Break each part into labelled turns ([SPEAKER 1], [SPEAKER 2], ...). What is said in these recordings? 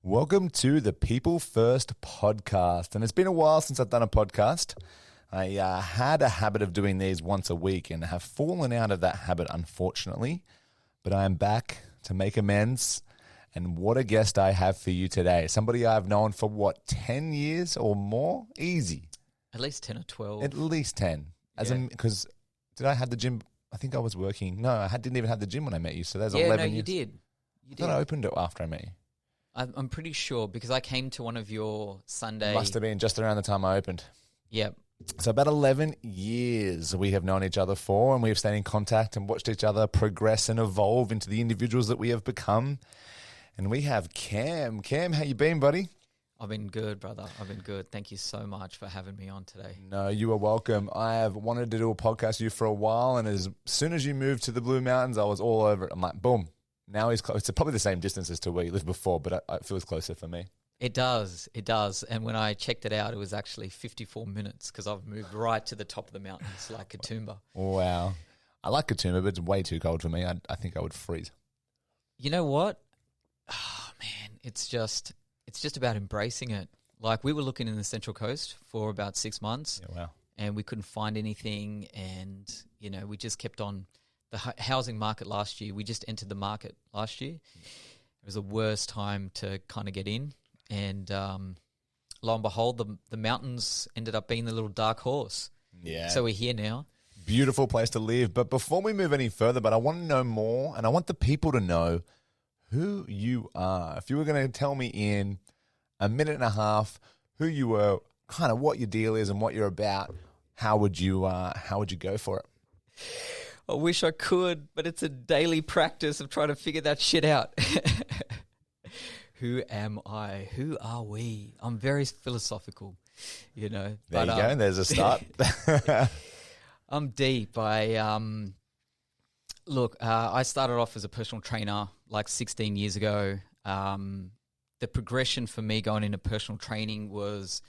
[SPEAKER 1] Welcome to the People First podcast. And it's been a while since I've done a podcast. I had a habit of doing these once a week and have fallen out of that habit, unfortunately. But I am back to make amends. And what a guest I have for you today. Somebody I've known for, 10 years or more? Easy.
[SPEAKER 2] At least 10 or 12.
[SPEAKER 1] At least 10. Because did I have the gym? I think I was working. No, I didn't even have the gym when I met you. So there's 11 years.
[SPEAKER 2] You did.
[SPEAKER 1] I thought I opened it after I met you.
[SPEAKER 2] I'm pretty sure because I came to one of your Sunday.
[SPEAKER 1] Must have been just around the time I opened.
[SPEAKER 2] Yep.
[SPEAKER 1] So about 11 years we have known each other for, and we have stayed in contact and watched each other progress and evolve into the individuals that we have become. And we have Cam. Cam, how you been, buddy?
[SPEAKER 2] I've been good, brother. I've been good. Thank you so much for having me on today.
[SPEAKER 1] No, you are welcome. I have wanted to do a podcast with you for a while, and as soon as you moved to the Blue Mountains, I was all over it. I'm like, boom. Now he's close. It's probably the same distance as to where you lived before, but it feels closer for me.
[SPEAKER 2] It does. It does. And when I checked it out, it was actually 54 minutes because I've moved right to the top of the mountains like Katoomba.
[SPEAKER 1] Wow. I like Katoomba, but it's way too cold for me. I think I would freeze.
[SPEAKER 2] You know what? Oh, man, it's just about embracing it. Like we were looking in the Central Coast for about 6 months.
[SPEAKER 1] Yeah, wow.
[SPEAKER 2] And we couldn't find anything. And, we just kept on. The housing market last year, we just entered the market last year. It was the worst time to kind of get in. And lo and behold, the mountains ended up being the little dark horse.
[SPEAKER 1] Yeah.
[SPEAKER 2] So we're here now.
[SPEAKER 1] Beautiful place to live. But before we move any further, I want to know more, and I want the people to know who you are. If you were going to tell me in a minute and a half who you were, kind of what your deal is and what you're about, how would you go for it?
[SPEAKER 2] I wish I could, but it's a daily practice of trying to figure that shit out. Who am I? Who are we? I'm very philosophical,
[SPEAKER 1] There you go. There's a start.
[SPEAKER 2] I'm deep. I started off as a personal trainer like 16 years ago. The progression for me going into personal training was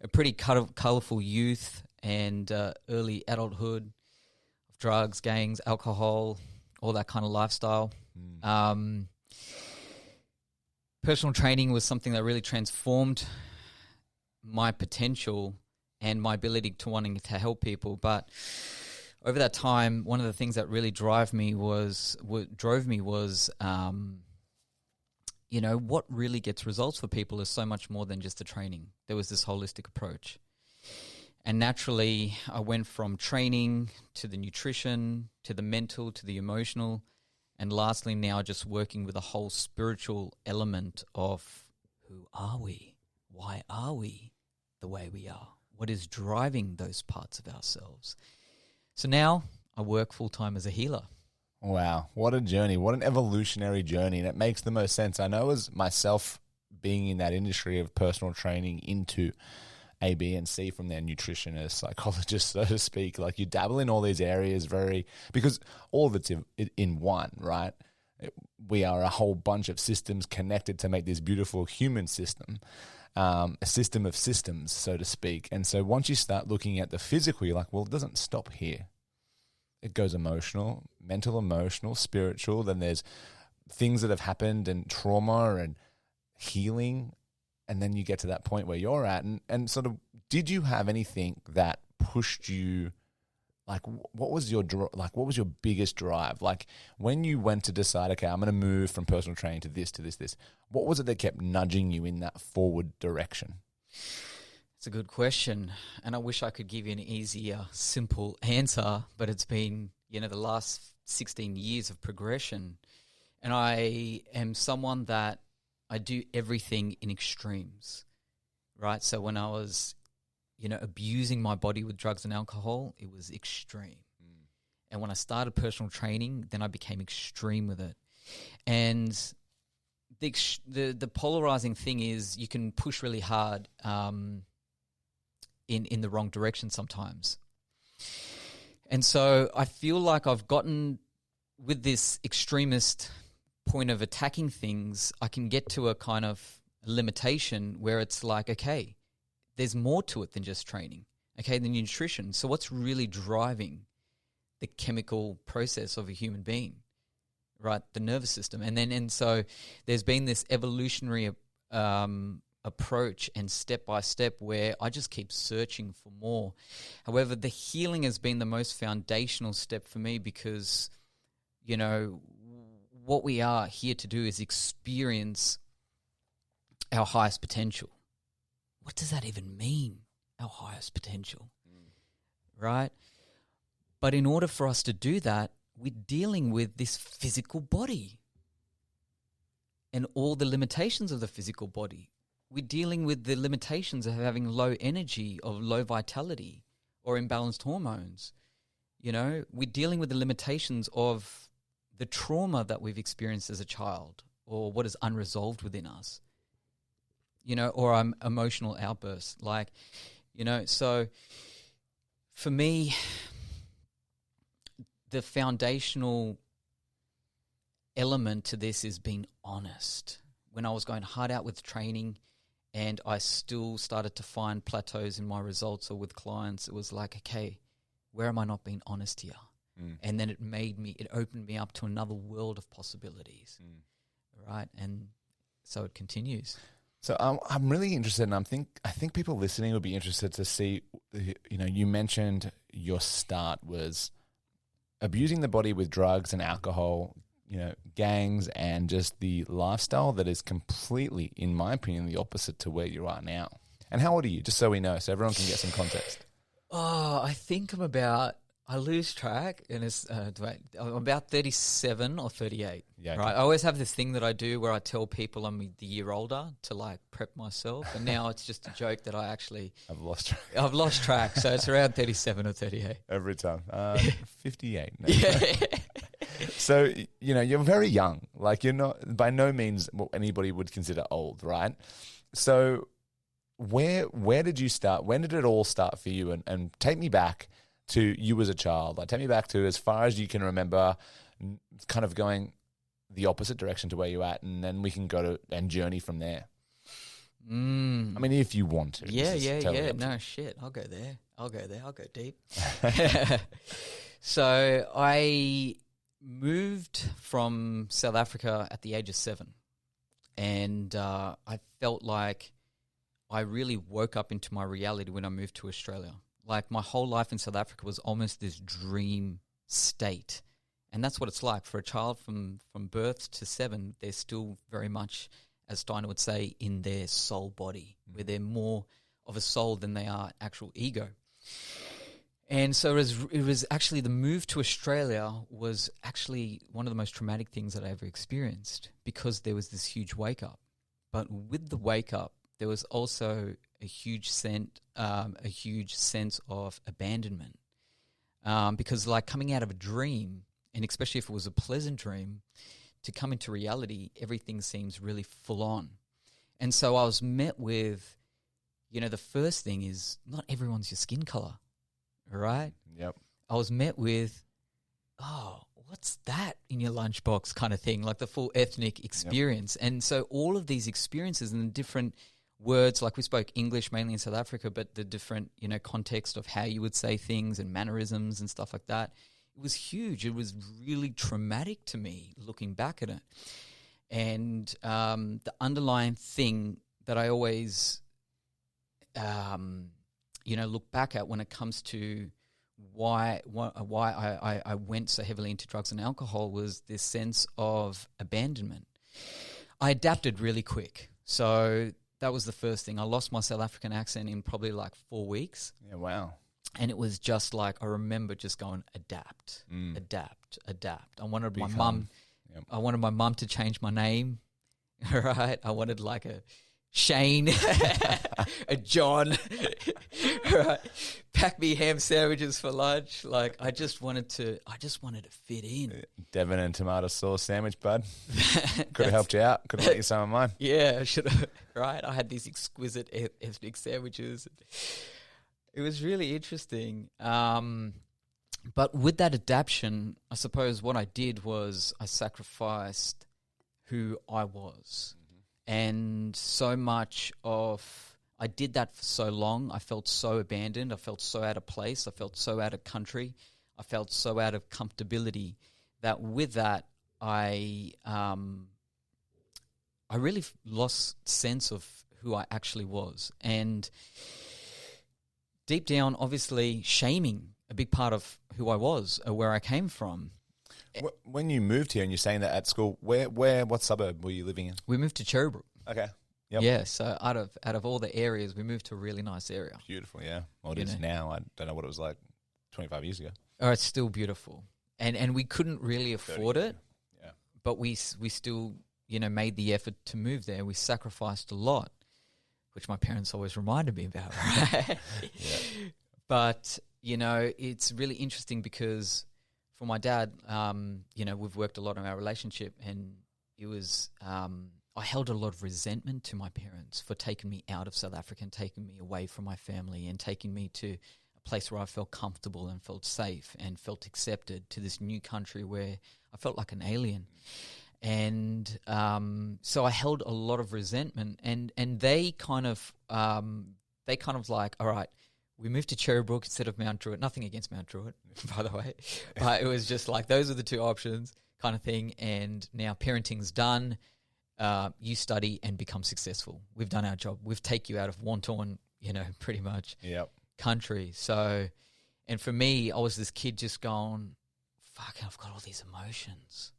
[SPEAKER 2] a pretty colourful youth and early adulthood. Drugs, gangs, alcohol, all that kind of lifestyle. Personal training was something that really transformed my potential and my ability to wanting to help people. But over that time, one of the things that really drove me was what really gets results for people is so much more than just the training. There was this holistic approach. And naturally, I went from training to the nutrition, to the mental, to the emotional, and lastly now just working with a whole spiritual element of who are we? Why are we the way we are? What is driving those parts of ourselves? So now I work full-time as a healer.
[SPEAKER 1] Wow, what a journey. What an evolutionary journey. And it makes the most sense. I know as myself being in that industry of personal training into A, B, and C from their nutritionist, psychologist, so to speak. Like you dabble in all these areas because all of it's in one, right? We are a whole bunch of systems connected to make this beautiful human system, a system of systems, so to speak. And so once you start looking at the physical, you're like, well, it doesn't stop here. It goes emotional, mental, emotional, spiritual. Then there's things that have happened and trauma and healing. And then you get to that point where you're at, and sort of, did you have anything that pushed you? Like, what was your biggest drive? Like, when you went to decide, okay, I'm going to move from personal training to this, to this, this. What was it that kept nudging you in that forward direction?
[SPEAKER 2] It's a good question, and I wish I could give you an easier, simple answer. But it's been, the last 16 years of progression, and I am someone that I do everything in extremes, right? So when I was, abusing my body with drugs and alcohol, it was extreme. And when I started personal training, then I became extreme with it. And the polarizing thing is you can push really hard in the wrong direction sometimes. And so I feel like I've gotten with this extremist point of attacking things, I can get to a kind of limitation where it's like, okay, there's more to it than just training, okay, than nutrition. So what's really driving the chemical process of a human being, right? The nervous system. And so there's been this evolutionary approach and step by step where I just keep searching for more. However, the healing has been the most foundational step for me because, you know, what we are here to do is experience our highest potential. What does that even mean, our highest potential? Right? But in order for us to do that, we're dealing with this physical body and all the limitations of the physical body. We're dealing with the limitations of having low energy, of low vitality, or imbalanced hormones. You know, we're dealing with the limitations of the trauma that we've experienced as a child, or what is unresolved within us, you know, or emotional outbursts. Like, you know, so for me, the foundational element to this is being honest. When I was going hard out with training and I still started to find plateaus in my results or with clients, it was like, okay, where am I not being honest here? And then it opened me up to another world of possibilities, right? And so it continues.
[SPEAKER 1] So I'm really interested, and I think people listening would be interested to see, you know, you mentioned your start was abusing the body with drugs and alcohol, you know, gangs, and just the lifestyle that is completely, in my opinion, the opposite to where you are now. And how old are you? Just so we know, so everyone can get some context.
[SPEAKER 2] Oh, I think I lose track, and it's I'm about 37 or 38.
[SPEAKER 1] Yeah,
[SPEAKER 2] right. I always have this thing that I do where I tell people I'm the year older to like prep myself, and now it's just a joke that I've lost track. So it's around 37 or 38
[SPEAKER 1] every time. 58. No.
[SPEAKER 2] Yeah.
[SPEAKER 1] So, you know, you're very young. Like, you're not by no means what anybody would consider old, right? So, where did you start? When did it all start for you? And take me back to you as a child. Like, take me back to as far as you can remember, kind of going the opposite direction to where you're at, and then we can go to and journey from there. I mean, if you want to.
[SPEAKER 2] Yeah. No, shit. I'll go there. I'll go deep. So I moved from South Africa at the age of 7. And I felt like I really woke up into my reality when I moved to Australia. Like, my whole life in South Africa was almost this dream state. And that's what it's like for a child from birth to 7. They're still very much, as Steiner would say, in their soul body, where they're more of a soul than they are actual ego. And so it was actually the move to Australia was actually one of the most traumatic things that I ever experienced, because there was this huge wake up. But with the wake up, there was also a huge sense of abandonment, because like coming out of a dream, and especially if it was a pleasant dream, to come into reality, everything seems really full on. And so I was met with, you know, the first thing is not everyone's your skin color, right?
[SPEAKER 1] Yep.
[SPEAKER 2] I was met with, oh, what's that in your lunchbox kind of thing, like the full ethnic experience. Yep. And so all of these experiences and the different words, like we spoke English mainly in South Africa, but the different, you know, context of how you would say things and mannerisms and stuff like that, it was huge. It was really traumatic to me looking back at it. And the underlying thing that I always, you know, look back at when it comes to why I went so heavily into drugs and alcohol was this sense of abandonment. I adapted really quick. So that was the first thing. I lost my South African accent in probably like 4 weeks.
[SPEAKER 1] Yeah, wow.
[SPEAKER 2] And it was just like, I remember just going, adapt. I wanted my mum. Yep. I wanted my mum to change my name. Right? I wanted like a Shane, a John, right? Pack me ham sandwiches for lunch. Like, I just wanted to fit in.
[SPEAKER 1] Devon and tomato sauce sandwich, bud. Could have helped you out. Could have let you some of mine.
[SPEAKER 2] Yeah, I should have. Right? I had these exquisite ethnic sandwiches. It was really interesting. But with that adaptation, I suppose what I did was I sacrificed who I was. And so much of, I did that for so long. I felt so abandoned. I felt so out of place. I felt so out of country. I felt so out of comfortability that with that, I I really lost sense of who I actually was. And deep down, obviously, shaming a big part of who I was or where I came from.
[SPEAKER 1] When you moved here and you're saying that at school, what suburb were you living in?
[SPEAKER 2] We moved to Cherrybrook.
[SPEAKER 1] Okay. Yep.
[SPEAKER 2] Yeah, so out of all the areas, we moved to a really nice area.
[SPEAKER 1] Beautiful, yeah. Well, it is now. I don't know what it was like 25 years ago.
[SPEAKER 2] Oh, it's still beautiful. And we couldn't really afford it,
[SPEAKER 1] yeah.
[SPEAKER 2] but we still, made the effort to move there. We sacrificed a lot, which my parents always reminded me about, right?
[SPEAKER 1] Yeah.
[SPEAKER 2] But, it's really interesting because for my dad, we've worked a lot on our relationship, and it was I held a lot of resentment to my parents for taking me out of South Africa and taking me away from my family and taking me to a place where I felt comfortable and felt safe and felt accepted, to this new country where I felt like an alien. And so I held a lot of resentment, and they kind of like, all right, we moved to Cherrybrook instead of Mount Druitt. Nothing against Mount Druitt, by the way. But it was just like, those are the two options kind of thing. And now parenting's done. You study and become successful. We've done our job. We've taken you out of want-torn, pretty much country. So, and for me, I was this kid just going, fuck, I've got all these emotions.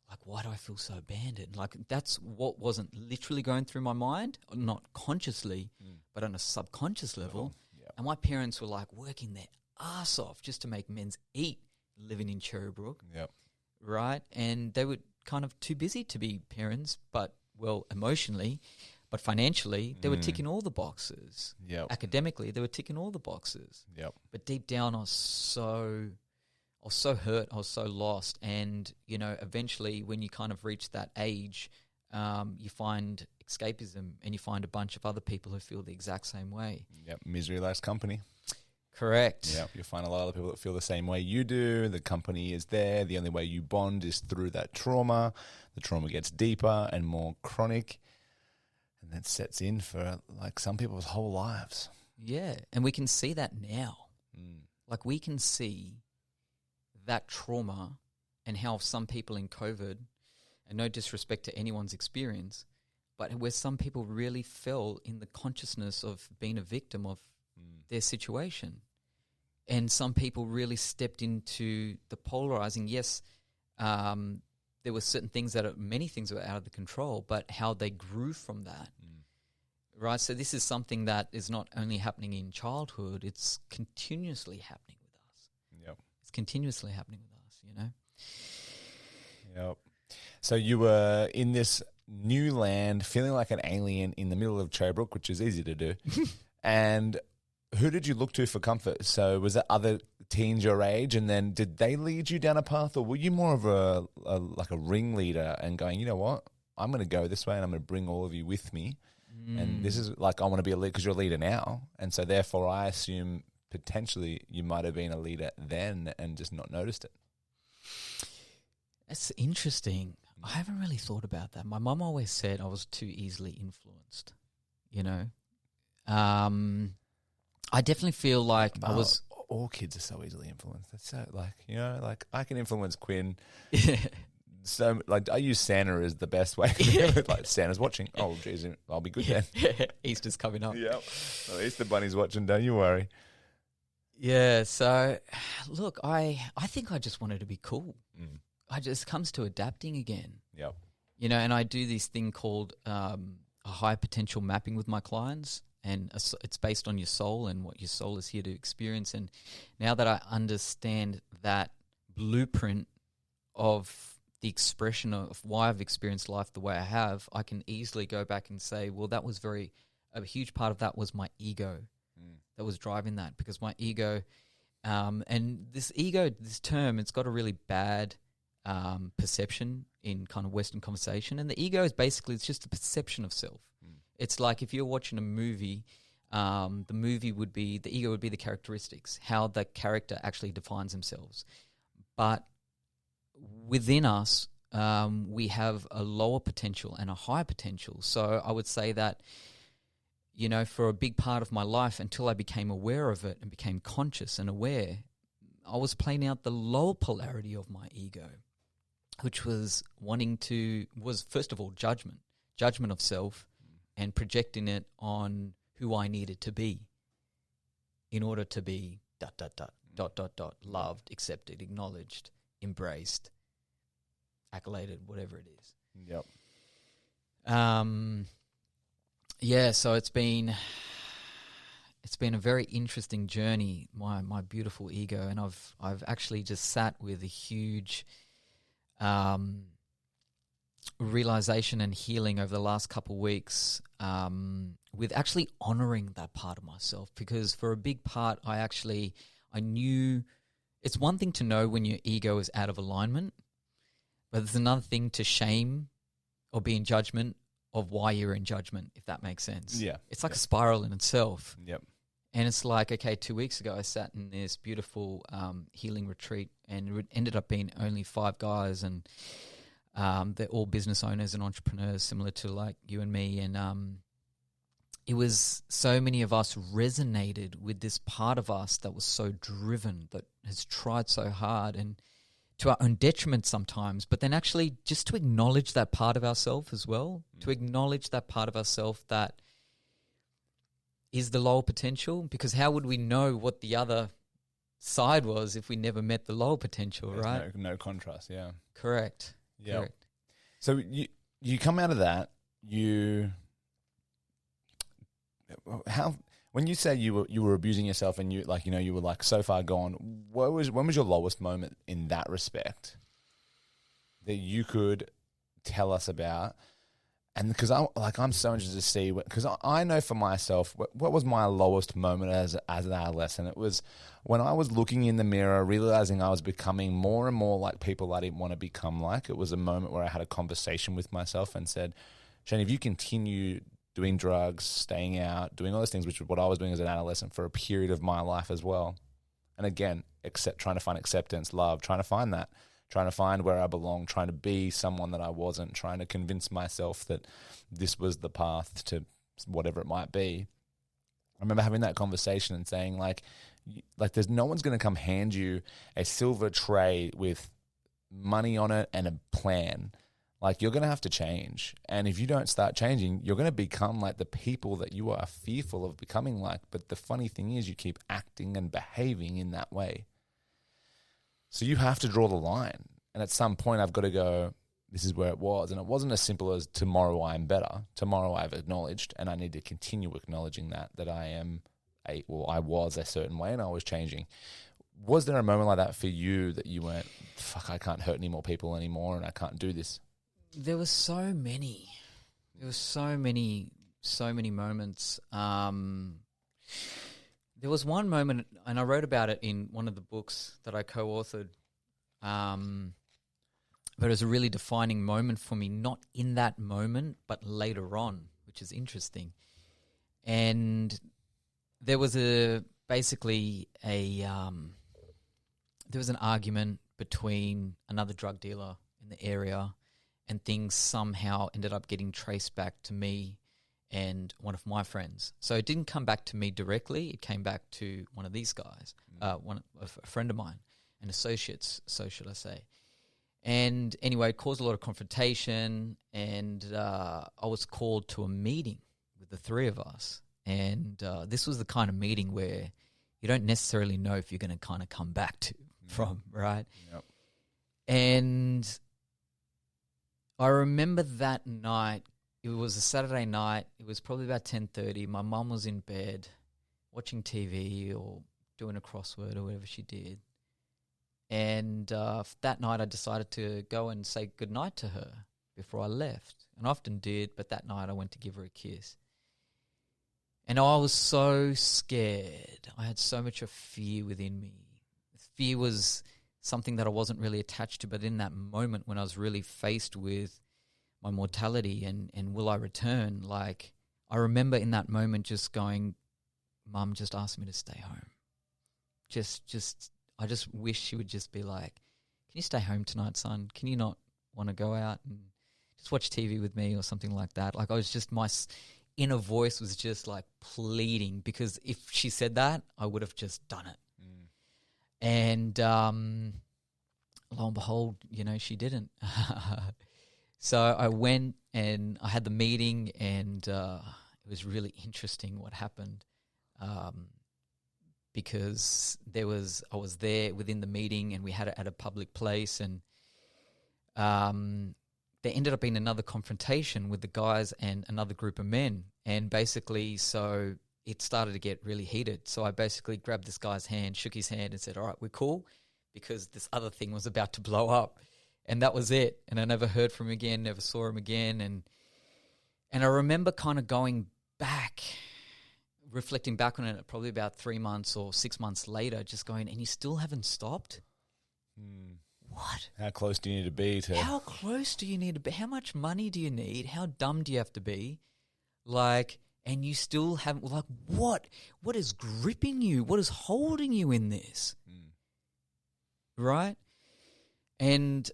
[SPEAKER 2] Like, why do I feel so abandoned? Like, that's what wasn't literally going through my mind, not consciously, but on a subconscious level.
[SPEAKER 1] Yep.
[SPEAKER 2] And my parents were like working their ass off just to make men's eat living in Cherrybrook.
[SPEAKER 1] Yep.
[SPEAKER 2] Right? And they were kind of too busy to be parents, but, well, emotionally, but financially, they were ticking all the boxes.
[SPEAKER 1] Yep.
[SPEAKER 2] Academically, they were ticking all the boxes.
[SPEAKER 1] Yep.
[SPEAKER 2] But deep down, I was so hurt. I was so lost. And, eventually when you kind of reach that age, you find escapism, and you find a bunch of other people who feel the exact same way.
[SPEAKER 1] Yep. Misery loves company.
[SPEAKER 2] Correct.
[SPEAKER 1] Yeah, you'll find a lot of other people that feel the same way you do. The company is there. The only way you bond is through that trauma. The trauma gets deeper and more chronic, and that sets in for like some people's whole lives.
[SPEAKER 2] Yeah, and we can see that now. Like, we can see that trauma and how some people in COVID, and no disrespect to anyone's experience, but where some people really fell in the consciousness of being a victim of their situation. And some people really stepped into the polarizing. Yes, there were certain things many things were out of the control, but how they grew from that. Right? So this is something that is not only happening in childhood, it's continuously happening with us.
[SPEAKER 1] Yep.
[SPEAKER 2] It's continuously happening with us,
[SPEAKER 1] Yep. So you were in this new land, feeling like an alien in the middle of Cherrybrook, which is easy to do. And who did you look to for comfort? So was it other teens your age, and then did they lead you down a path, or were you more of a ringleader and going, you know what, I'm going to go this way and I'm going to bring all of you with me, and this is like, I want to be a leader because you're a leader now, and so therefore I assume potentially you might have been a leader then and just not noticed it.
[SPEAKER 2] That's interesting. I haven't really thought about that. My mum always said I was too easily influenced, I definitely feel like I was...
[SPEAKER 1] All kids are so easily influenced. That's so, like I can influence Quinn. So, like, I use Santa as the best way. Like, Santa's watching. Oh, geez, I'll be good then.
[SPEAKER 2] Easter's coming up.
[SPEAKER 1] Yep. Well, Easter Bunny's watching, don't you worry.
[SPEAKER 2] Yeah, so, look, I think I just wanted to be cool. I just comes to adapting again.
[SPEAKER 1] Yep.
[SPEAKER 2] And I do this thing called a high potential mapping with my clients. And it's based on your soul and what your soul is here to experience. And now that I understand that blueprint of the expression of why I've experienced life the way I have, I can easily go back and say, well, that was a huge part of that was my ego that was driving that. Because my ego, and this ego, this term, it's got a really bad perception in kind of Western conversation. And the ego is basically, it's just a perception of self. It's like if you're watching a movie, the ego would be the characteristics, how the character actually defines themselves. But within us, we have a lower potential and a higher potential. So I would say that, for a big part of my life, until I became aware of it and became conscious and aware, I was playing out the lower polarity of my ego, which was first of all, judgment judgment of self and projecting it on who I needed to be in order to be ... loved, accepted, acknowledged, embraced, accoladed, whatever it is.
[SPEAKER 1] Yep.
[SPEAKER 2] Yeah, so it's been a very interesting journey, my beautiful ego, and I've actually just sat with a huge realization and healing over the last couple of weeks, with actually honoring that part of myself, because for a big part I knew it's one thing to know when your ego is out of alignment, but it's another thing to shame or be in judgment of why you're in judgment, if that makes sense.
[SPEAKER 1] Yeah.
[SPEAKER 2] It's like a spiral in itself.
[SPEAKER 1] Yep.
[SPEAKER 2] And it's like, okay, 2 weeks ago I sat in this beautiful healing retreat, and it ended up being only 5 guys, and they're all business owners and entrepreneurs similar to like you and me. And it was so many of us resonated with this part of us that was so driven, that has tried so hard, and to our own detriment sometimes, but then actually just to acknowledge that part of ourselves as well, to acknowledge that part of ourselves that is the lower potential, because how would we know what the other side was if we never met the lower potential,
[SPEAKER 1] There's
[SPEAKER 2] right?
[SPEAKER 1] No contrast, yeah.
[SPEAKER 2] Correct.
[SPEAKER 1] Yeah.
[SPEAKER 2] Correct.
[SPEAKER 1] So you come out of that, when you say you were abusing yourself and you were like so far gone, when was your lowest moment in that respect that you could tell us about? And because I'm so interested to see, because I know for myself what was my lowest moment as an adolescent. It was when I was looking in the mirror, realizing I was becoming more and more like people I didn't want to become like. It was a moment where I had a conversation with myself and said, Shane, if you continue doing drugs, staying out, doing all those things, which is what I was doing as an adolescent for a period of my life as well. And again, trying to find acceptance, love, trying to find that, trying to find where I belong, trying to be someone that I wasn't, trying to convince myself that this was the path to whatever it might be. I remember having that conversation and saying like there's no one's going to come hand you a silver tray with money on it and a plan. Like, you're going to have to change. And if you don't start changing, you're going to become like the people that you are fearful of becoming like. But the funny thing is you keep acting and behaving in that way. So you have to draw the line. And at some point I've got to go, this is where it was. And it wasn't as simple as tomorrow I am better. Tomorrow I've acknowledged, and I need to continue acknowledging that I was a certain way and I was changing. Was there a moment like that for you that you went, fuck, I can't hurt any more people anymore and I can't do this?
[SPEAKER 2] There were so many. There were so many moments. There was one moment, and I wrote about it in one of the books that I co-authored, but it was a really defining moment for me, not in that moment, but later on, which is interesting. And there was basically there was an argument between another drug dealer in the area, and things somehow ended up getting traced back to me and one of my friends. So it didn't come back to me directly. It came back to one of these guys, a friend of mine, an associate, so should I say. And anyway, it caused a lot of confrontation, and I was called to a meeting with the three of us. And this was the kind of meeting where you don't necessarily know if you're going to kind of come back from, right?
[SPEAKER 1] Yep.
[SPEAKER 2] And I remember that night, it was a Saturday night, it was probably about 10:30, my mum was in bed watching TV or doing a crossword or whatever she did. And that night I decided to go and say goodnight to her before I left. And I often did, but that night I went to give her a kiss. And I was so scared. I had so much of fear within me. Fear was something that I wasn't really attached to, but in that moment when I was really faced with my mortality and will I return, like, I remember in that moment just going, Mum just asked me to stay home. I just wish she would just be like, can you stay home tonight, son? Can you not want to go out and just watch TV with me or something like that? Like, I was just, my inner voice was just like pleading, because if she said that, I would have just done it. And lo and behold, she didn't. So I went and I had the meeting, and it was really interesting what happened, because I was there within the meeting, and we had it at a public place, and there ended up being another confrontation with the guys and another group of men, and basically, so it started to get really heated. So I basically grabbed this guy's hand, shook his hand, and said, "All right, we're cool," because this other thing was about to blow up. And that was it. And I never heard from him again, never saw him again. And I remember kind of going back, reflecting back on it probably about 3 months or 6 months later, just going, and you still haven't stopped? What?
[SPEAKER 1] How close do you need to be to...
[SPEAKER 2] How close do you need to be? How much money do you need? How dumb do you have to be? Like, and you still haven't, like, what? What is gripping you? What is holding you in this? Right? And...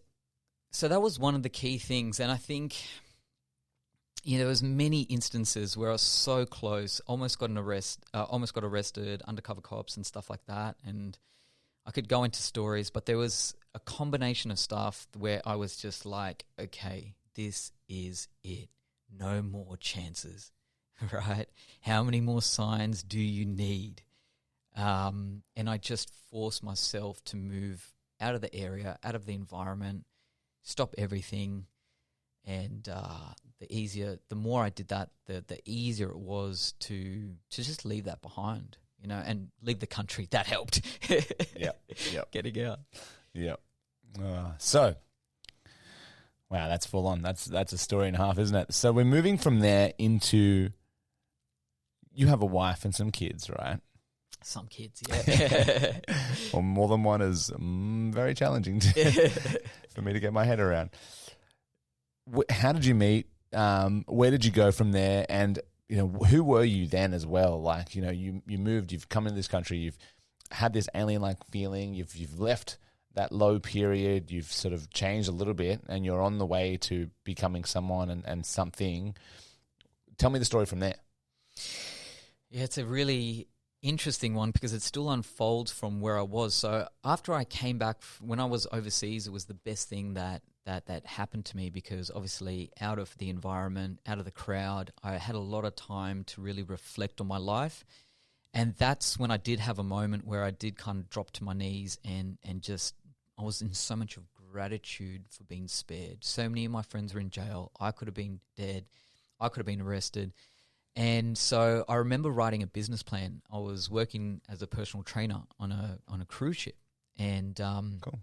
[SPEAKER 2] so that was one of the key things, and I think, there was many instances where I was so close, almost got arrested, undercover cops and stuff like that, and I could go into stories, but there was a combination of stuff where I was just like, okay, this is it, no more chances, right? How many more signs do you need? And I just forced myself to move out of the area, out of the environment, stop everything, and the more I did that, the easier it was to just leave that behind, and leave the country. That helped.
[SPEAKER 1] Yep.
[SPEAKER 2] Getting out.
[SPEAKER 1] Yep. So, wow, that's full on. That's a story and a half, isn't it? So we're moving from there into, you have a wife and some kids, right?
[SPEAKER 2] Some kids, yeah.
[SPEAKER 1] Well, more than one is very challenging for me to get my head around. How did you meet? Where did you go from there? And, who were you then as well? Like, you moved, you've come into this country, you've had this alien-like feeling, you've left that low period, you've sort of changed a little bit, and you're on the way to becoming someone and something. Tell me the story from there.
[SPEAKER 2] Yeah, it's a really interesting one because it still unfolds from where I was. So after I came back, when I was overseas, it was the best thing that happened to me, because obviously out of the environment, out of the crowd, I had a lot of time to really reflect on my life. And that's when I did have a moment where I did kind of drop to my knees and just, I was in so much of gratitude for being spared. So many of my friends were in jail. I could have been dead. I could have been arrested. And so I remember writing a business plan. I was working as a personal trainer on a cruise ship, and
[SPEAKER 1] Cool.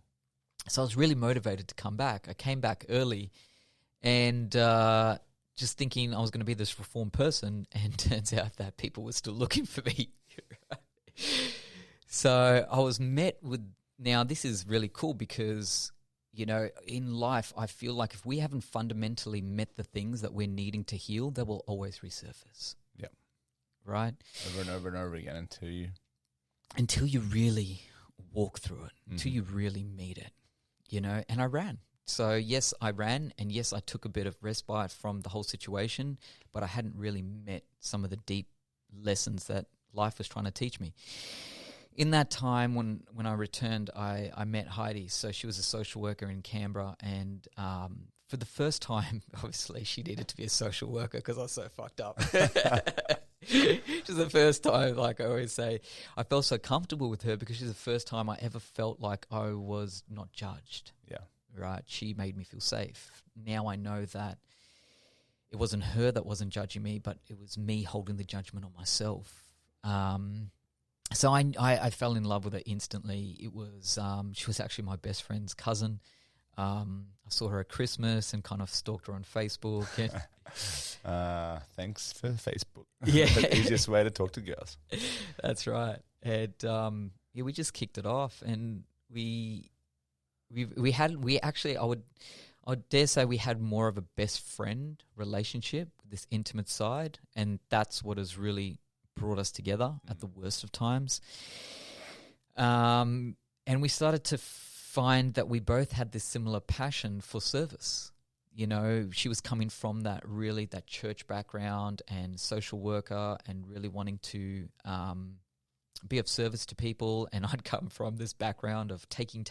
[SPEAKER 2] So I was really motivated to come back. I came back early, and just thinking I was going to be this reformed person, and turns out that people were still looking for me. So I was met with. Now this is really cool because, in life, I feel like if we haven't fundamentally met the things that we're needing to heal, they will always resurface.
[SPEAKER 1] Yep.
[SPEAKER 2] Right?
[SPEAKER 1] Over and over and over again
[SPEAKER 2] until you really walk through it, until you really meet it, and I ran. So yes, I ran, and yes, I took a bit of respite from the whole situation, but I hadn't really met some of the deep lessons that life was trying to teach me. In that time, when I returned, I met Heidi. So she was a social worker in Canberra, and for the first time, obviously, she needed to be a social worker because I was so fucked up. She's the first time, like I always say, I felt so comfortable with her because she's the first time I ever felt like I was not judged.
[SPEAKER 1] Yeah.
[SPEAKER 2] Right? She made me feel safe. Now I know that it wasn't her that wasn't judging me, but it was me holding the judgment on myself. So I fell in love with her instantly. It was she was actually my best friend's cousin. I saw her at Christmas and kind of stalked her on Facebook. And
[SPEAKER 1] thanks for Facebook.
[SPEAKER 2] Yeah.
[SPEAKER 1] The easiest way to talk to girls.
[SPEAKER 2] That's right. And we just kicked it off, and we actually I would dare say we had more of a best friend relationship, this intimate side, and that's what has really brought us together at the worst of times. And we started to find that we both had this similar passion for service. She was coming from that church background and social worker and really wanting to be of service to people. And I'd come from this background of taking,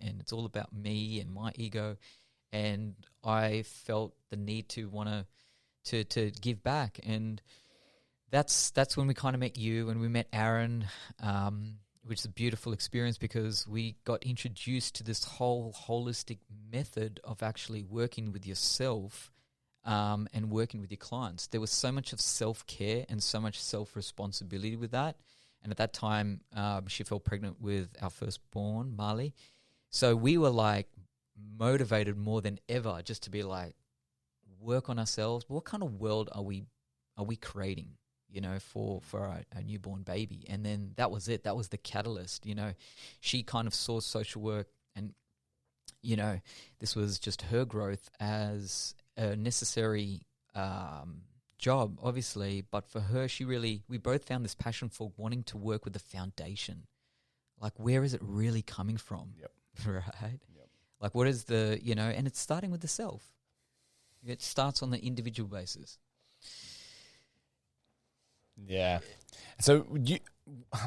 [SPEAKER 2] and it's all about me and my ego. and I felt the need to want to give back. And that's when we kind of met you, and we met Aaron, which is a beautiful experience because we got introduced to this whole holistic method of actually working with yourself and working with your clients. There was so much of self-care and so much self-responsibility with that. And at that time, she fell pregnant with our firstborn, Marley. So we were like motivated more than ever just to be like, work on ourselves. What kind of world are we creating, for our newborn baby? And then that was it. That was the catalyst. She kind of saw social work, and this was just her growth as a necessary job, obviously, but for her, we both found this passion for wanting to work with the foundation. Like, where is it really coming from?
[SPEAKER 1] Yep.
[SPEAKER 2] Right? Yep. Like, what is and it's starting with the self. It starts on the individual basis.
[SPEAKER 1] Yeah. So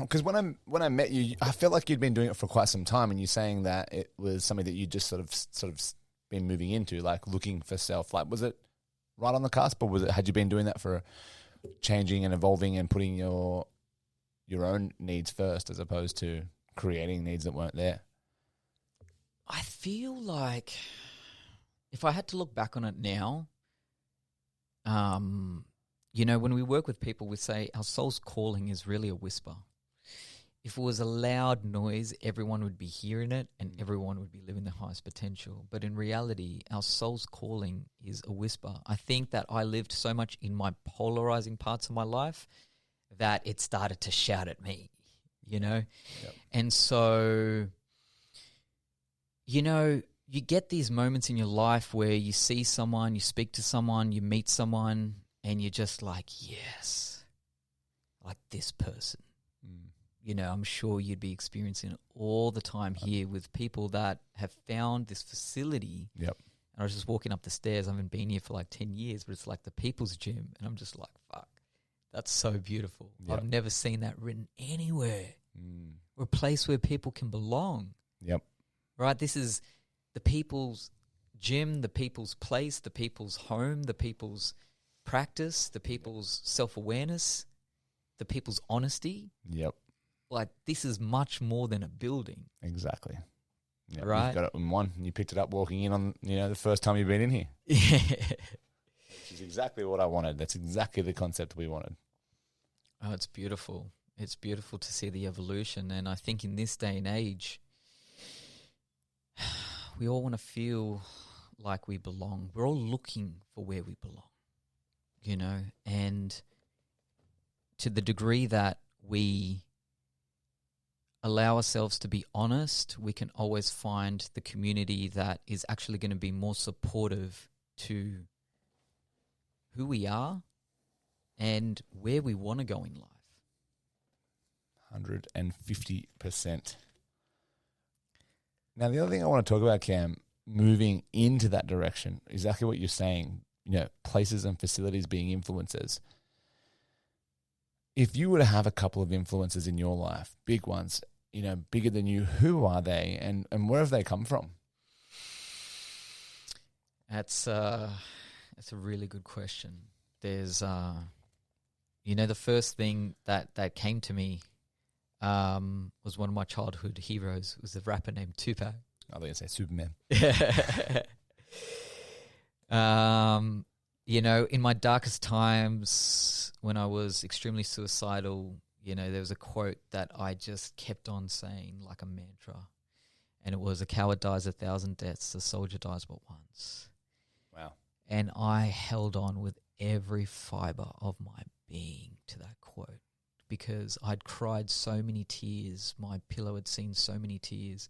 [SPEAKER 1] because when I met you, I felt like you'd been doing it for quite some time, and you're saying that it was something that you just sort of been moving into, like looking for self. Like, was it right on the cusp, or had you been doing that for changing and evolving and putting your own needs first as opposed to creating needs that weren't there?
[SPEAKER 2] I feel like if I had to look back on it now, when we work with people, we say our soul's calling is really a whisper. If it was a loud noise, everyone would be hearing it and everyone would be living their highest potential. But in reality, our soul's calling is a whisper. I think that I lived so much in my polarizing parts of my life that it started to shout at me, Yep. And so, you get these moments in your life where you see someone, you speak to someone, you meet someone, and you're just like, yes, like this person. I'm sure you'd be experiencing it all the time here with people that have found this facility.
[SPEAKER 1] Yep.
[SPEAKER 2] And I was just walking up the stairs. I haven't been here for like 10 years, but it's like the People's Gym. And I'm just like, fuck, that's so beautiful. Yep. I've never seen that written anywhere. We're a place where people can belong.
[SPEAKER 1] Yep.
[SPEAKER 2] Right? This is the people's gym, the people's place, the people's home, the people's practice, the people's self-awareness, the people's honesty.
[SPEAKER 1] Yep.
[SPEAKER 2] Like, this is much more than a building.
[SPEAKER 1] Exactly. Yep.
[SPEAKER 2] Right?
[SPEAKER 1] You've got it in one, and you picked it up walking in on, the first time you've been in here.
[SPEAKER 2] Yeah.
[SPEAKER 1] Which is exactly what I wanted. That's exactly the concept we wanted.
[SPEAKER 2] Oh, it's beautiful. It's beautiful to see the evolution. And I think in this day and age, we all want to feel like we belong. We're all looking for where we belong, and to the degree that we allow ourselves to be honest, we can always find the community that is actually going to be more supportive to who we are and where we want to go in life.
[SPEAKER 1] 150%. Now, the other thing I want to talk about, Cam, moving into that direction, exactly what you're saying, places and facilities being influencers. If you were to have a couple of influencers in your life, big ones, bigger than you, who are they and where have they come from?
[SPEAKER 2] That's a really good question. There's, the first thing that came to me was one of my childhood heroes. It was a rapper named Tupac.
[SPEAKER 1] I was going to say Superman.
[SPEAKER 2] In my darkest times when I was extremely suicidal, there was a quote that I just kept on saying like a mantra. And it was, a coward dies 1,000 deaths, a soldier dies but once.
[SPEAKER 1] Wow.
[SPEAKER 2] And I held on with every fiber of my being to that quote because I'd cried so many tears. My pillow had seen so many tears.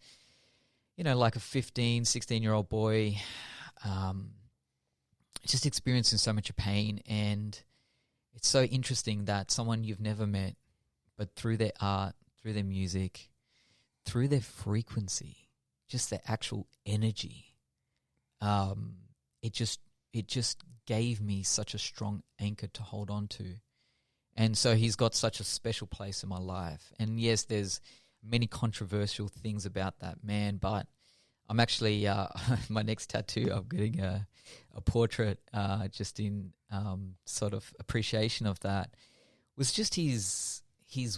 [SPEAKER 2] Like a 15, 16-year-old boy, just experiencing so much pain. And it's so interesting that someone you've never met, but through their art, through their music, through their frequency, just their actual energy, it just gave me such a strong anchor to hold on to. And so he's got such a special place in my life. And yes, there's many controversial things about that man, but I'm actually my next tattoo. I'm getting a portrait, just in sort of appreciation of that. Was just his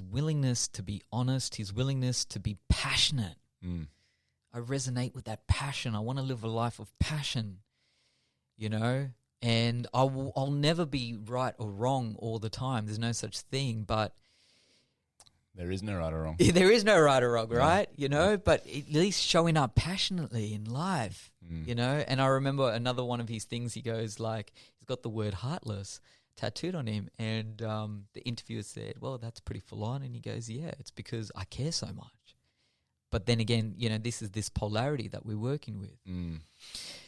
[SPEAKER 2] willingness to be honest, his willingness to be passionate. I resonate with that passion. I want to live a life of passion, you know. And I'll never be right or wrong all the time. There's no such thing, but
[SPEAKER 1] there is no right or wrong.
[SPEAKER 2] There is no right or wrong, right? You know, but at least showing up passionately in life, you know. And I remember another one of his things. He goes like, he's got the word "heartless" tattooed on him, and the interviewer said, "Well, that's pretty full on." And he goes, "Yeah, it's because I care so much." But then again, you know, this is this polarity that we're working with.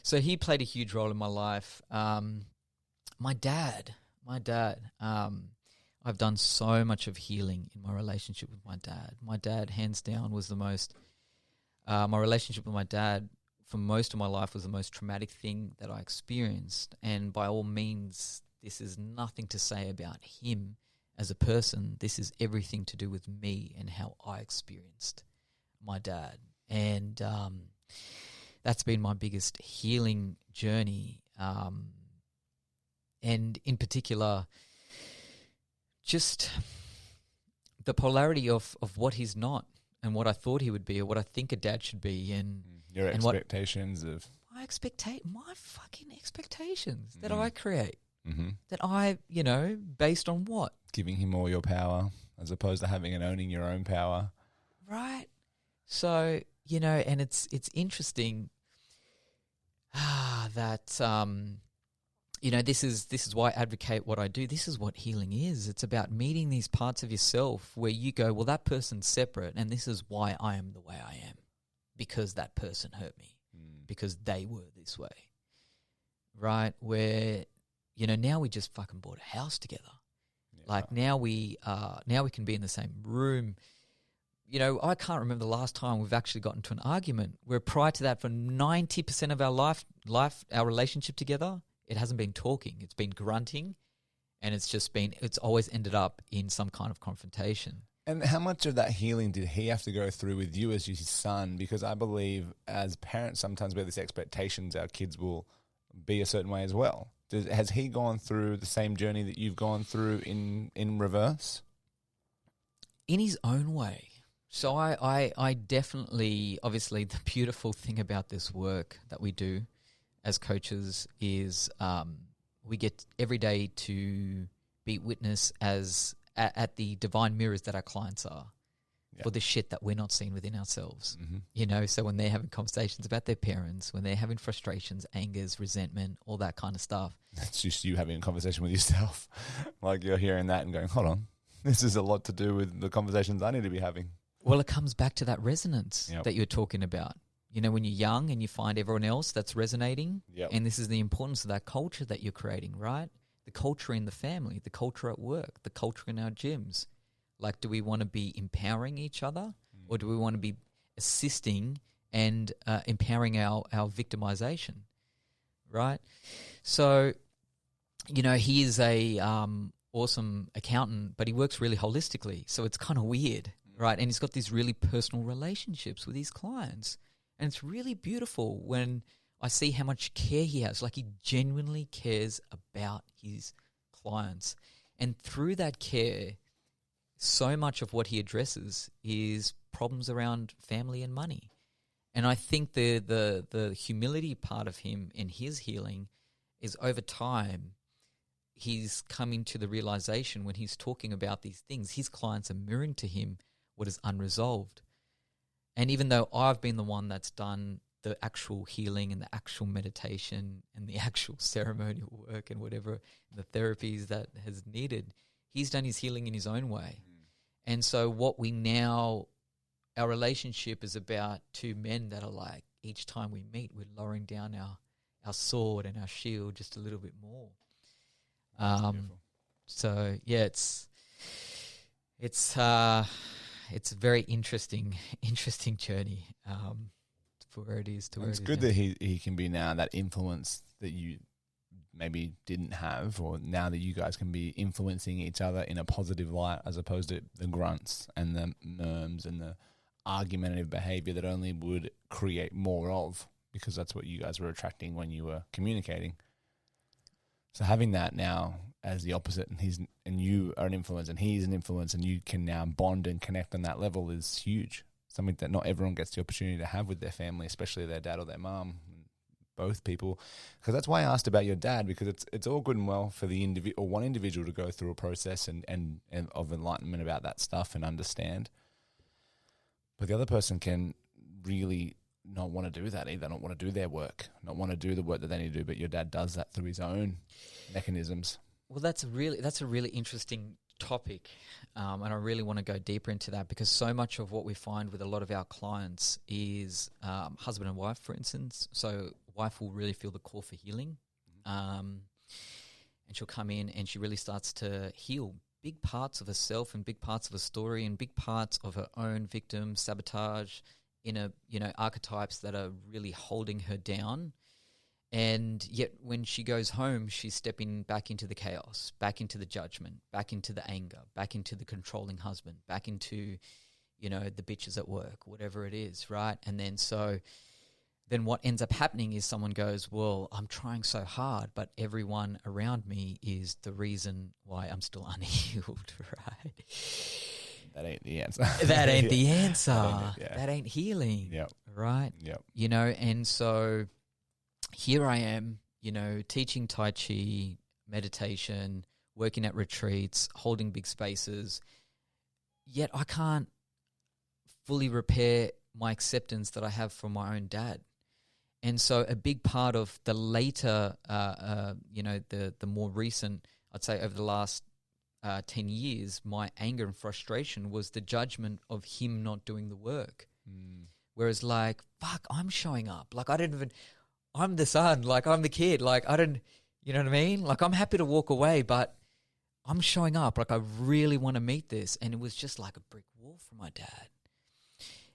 [SPEAKER 2] So he played a huge role in my life. My dad, I've done so much of healing in my relationship with my dad. My dad, hands down, was the most, my relationship with my dad for most of my life was the most traumatic thing that I experienced. And by all means, this is nothing to say about him as a person. This is everything to do with me and how I experienced my dad. And that's been my biggest healing journey. And in particular, just the polarity of what he's not and what I thought he would be, or what I think a dad should be. And
[SPEAKER 1] your expectations of...
[SPEAKER 2] My fucking expectations that I create. That I, you know, based on what?
[SPEAKER 1] Giving him all your power as opposed to having and owning your own power.
[SPEAKER 2] Right. So, you know, and it's interesting that, you know, this is why I advocate what I do. This is what healing is. It's about meeting these parts of yourself where you go, well, that person's separate, and this is why I am the way I am, because that person hurt me, because they were this way, right? Where, you know, now we just fucking bought a house together. Yeah. Like now we can be in the same room. You know, I can't remember the last time we've actually gotten to an argument, where prior to that, for 90% of our our relationship together, it hasn't been talking. It's been grunting, and it's always ended up in some kind of confrontation.
[SPEAKER 1] And how much of that healing did he have to go through with you as his son? Because I believe as parents, sometimes we have these expectations our kids will be a certain way as well. Has he gone through the same journey that you've gone through in reverse?
[SPEAKER 2] In his own way. So I definitely, obviously, the beautiful thing about this work that we do as coaches is we get every day to be witness at the divine mirrors that our clients are for the shit that we're not seeing within ourselves. You know, so when they're having conversations about their parents, when they're having frustrations, angers, resentment, all that kind of stuff. That's
[SPEAKER 1] just you having a conversation with yourself. Like you're hearing that and going, hold on, this is a lot to do with the conversations I need to be having.
[SPEAKER 2] Well, it comes back to that resonance that you're talking about. You know, when you're young and you find everyone else that's resonating, and this is the importance of that culture that you're creating, right? The culture in the family, the culture at work, the culture in our gyms. Like, do we want to be empowering each other, or do we want to be assisting and empowering our victimization, right? So, you know, he is a awesome accountant, but he works really holistically, so it's kind of weird, right? And he's got these really personal relationships with his clients. And it's really beautiful when I see how much care he has. Like, he genuinely cares about his clients. And through that care, so much of what he addresses is problems around family and money. And I think the humility part of him in his healing is, over time, he's coming to the realization when he's talking about these things, his clients are mirroring to him what is unresolved. And even though I've been the one that's done the actual healing and the actual meditation and the actual ceremonial work and whatever, the therapies that has needed, he's done his healing in his own way. And so what we now, our relationship is about two men that are like, each time we meet, we're lowering down our sword and our shield just a little bit more. So yeah, it's a very interesting journey for where it is to where it is.
[SPEAKER 1] It's good that he can be now that influence that you maybe didn't have, or now that you guys can be influencing each other in a positive light as opposed to the grunts and the murmurs and the argumentative behavior that only would create more of, because that's what you guys were attracting when you were communicating. So having that now as the opposite, and you are an influence and he's an influence, and you can now bond and connect on that level, is huge. Something that not everyone gets the opportunity to have with their family, especially their dad or their mom, both people. Because that's why I asked about your dad, because it's all good and well for the individual, or one individual, to go through a process and of enlightenment about that stuff and understand. But the other person can really not want to do that either, not want to do their work, not want to do the work that they need to do. But your dad does that through his own mechanisms.
[SPEAKER 2] Well, that's a really interesting topic, and I really want to go deeper into that, because so much of what we find with a lot of our clients is husband and wife, for instance. So wife will really feel the call for healing, and she'll come in and she really starts to heal big parts of herself and big parts of her story and big parts of her own victim sabotage, archetypes that are really holding her down. And yet when she goes home, she's stepping back into the chaos, back into the judgment, back into the anger, back into the controlling husband, back into, the bitches at work, whatever it is, right? And then what ends up happening is someone goes, well, I'm trying so hard, but everyone around me is the reason why I'm still unhealed, right?
[SPEAKER 1] That ain't the answer.
[SPEAKER 2] That ain't the answer.
[SPEAKER 1] That
[SPEAKER 2] ain't healing,
[SPEAKER 1] Yep.
[SPEAKER 2] right?
[SPEAKER 1] Yep.
[SPEAKER 2] And so here I am, teaching Tai Chi, meditation, working at retreats, holding big spaces, yet I can't fully repair my acceptance that I have from my own dad. And so a big part of the later, the more recent, I'd say over the last 10 years, my anger and frustration was the judgment of him not doing the work. Whereas fuck, I'm showing up. I'm the son, I'm the kid, I don't, you know what I mean? I'm happy to walk away, but I'm showing up. I really want to meet this. And it was just like a brick wall for my dad.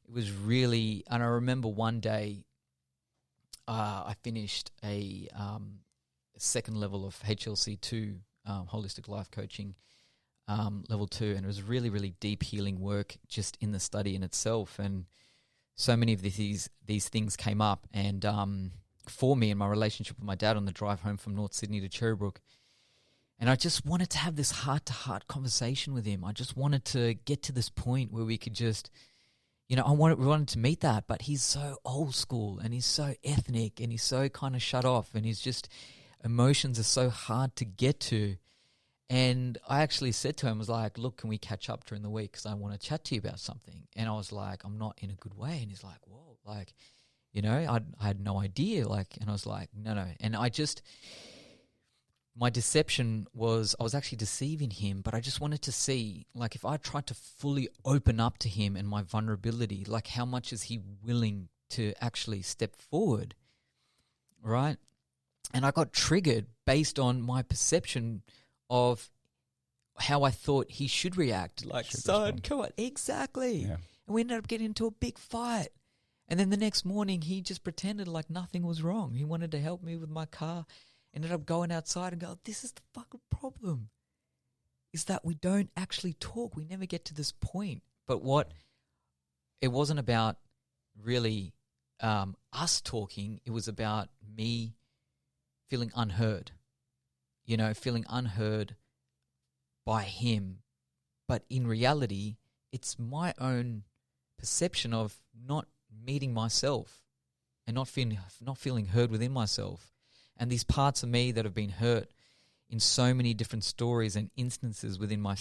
[SPEAKER 2] It was really, and I remember one day I finished a second level of HLC2, Holistic Life Coaching, level 2, and it was really, really deep healing work just in the study in itself. And so many of these things came up, and for me and my relationship with my dad on the drive home from North Sydney to Cherrybrook. And I just wanted to have this heart-to-heart conversation with him. I just wanted to get to this point where we could just, we wanted to meet that, but he's so old school and he's so ethnic and he's so kind of shut off, and he's just, emotions are so hard to get to. And I actually said to him, I was like, look, can we catch up during the week? Because I want to chat to you about something. And I was like, I'm not in a good way. And he's like, whoa, I had no idea. And I was like, no. And my deception was, I was actually deceiving him, but I just wanted to see, if I tried to fully open up to him and my vulnerability, how much is he willing to actually step forward, right? And I got triggered based on my perception of how I thought he should react. Son, come on, exactly.
[SPEAKER 1] Yeah.
[SPEAKER 2] And we ended up getting into a big fight. And then the next morning, he just pretended like nothing was wrong. He wanted to help me with my car. Ended up going outside and go, this is the fucking problem, is that we don't actually talk. We never get to this point. But it wasn't about really us talking. It was about me feeling unheard, feeling unheard by him. But in reality, it's my own perception of not meeting myself and not feeling heard within myself. And these parts of me that have been hurt in so many different stories and instances within my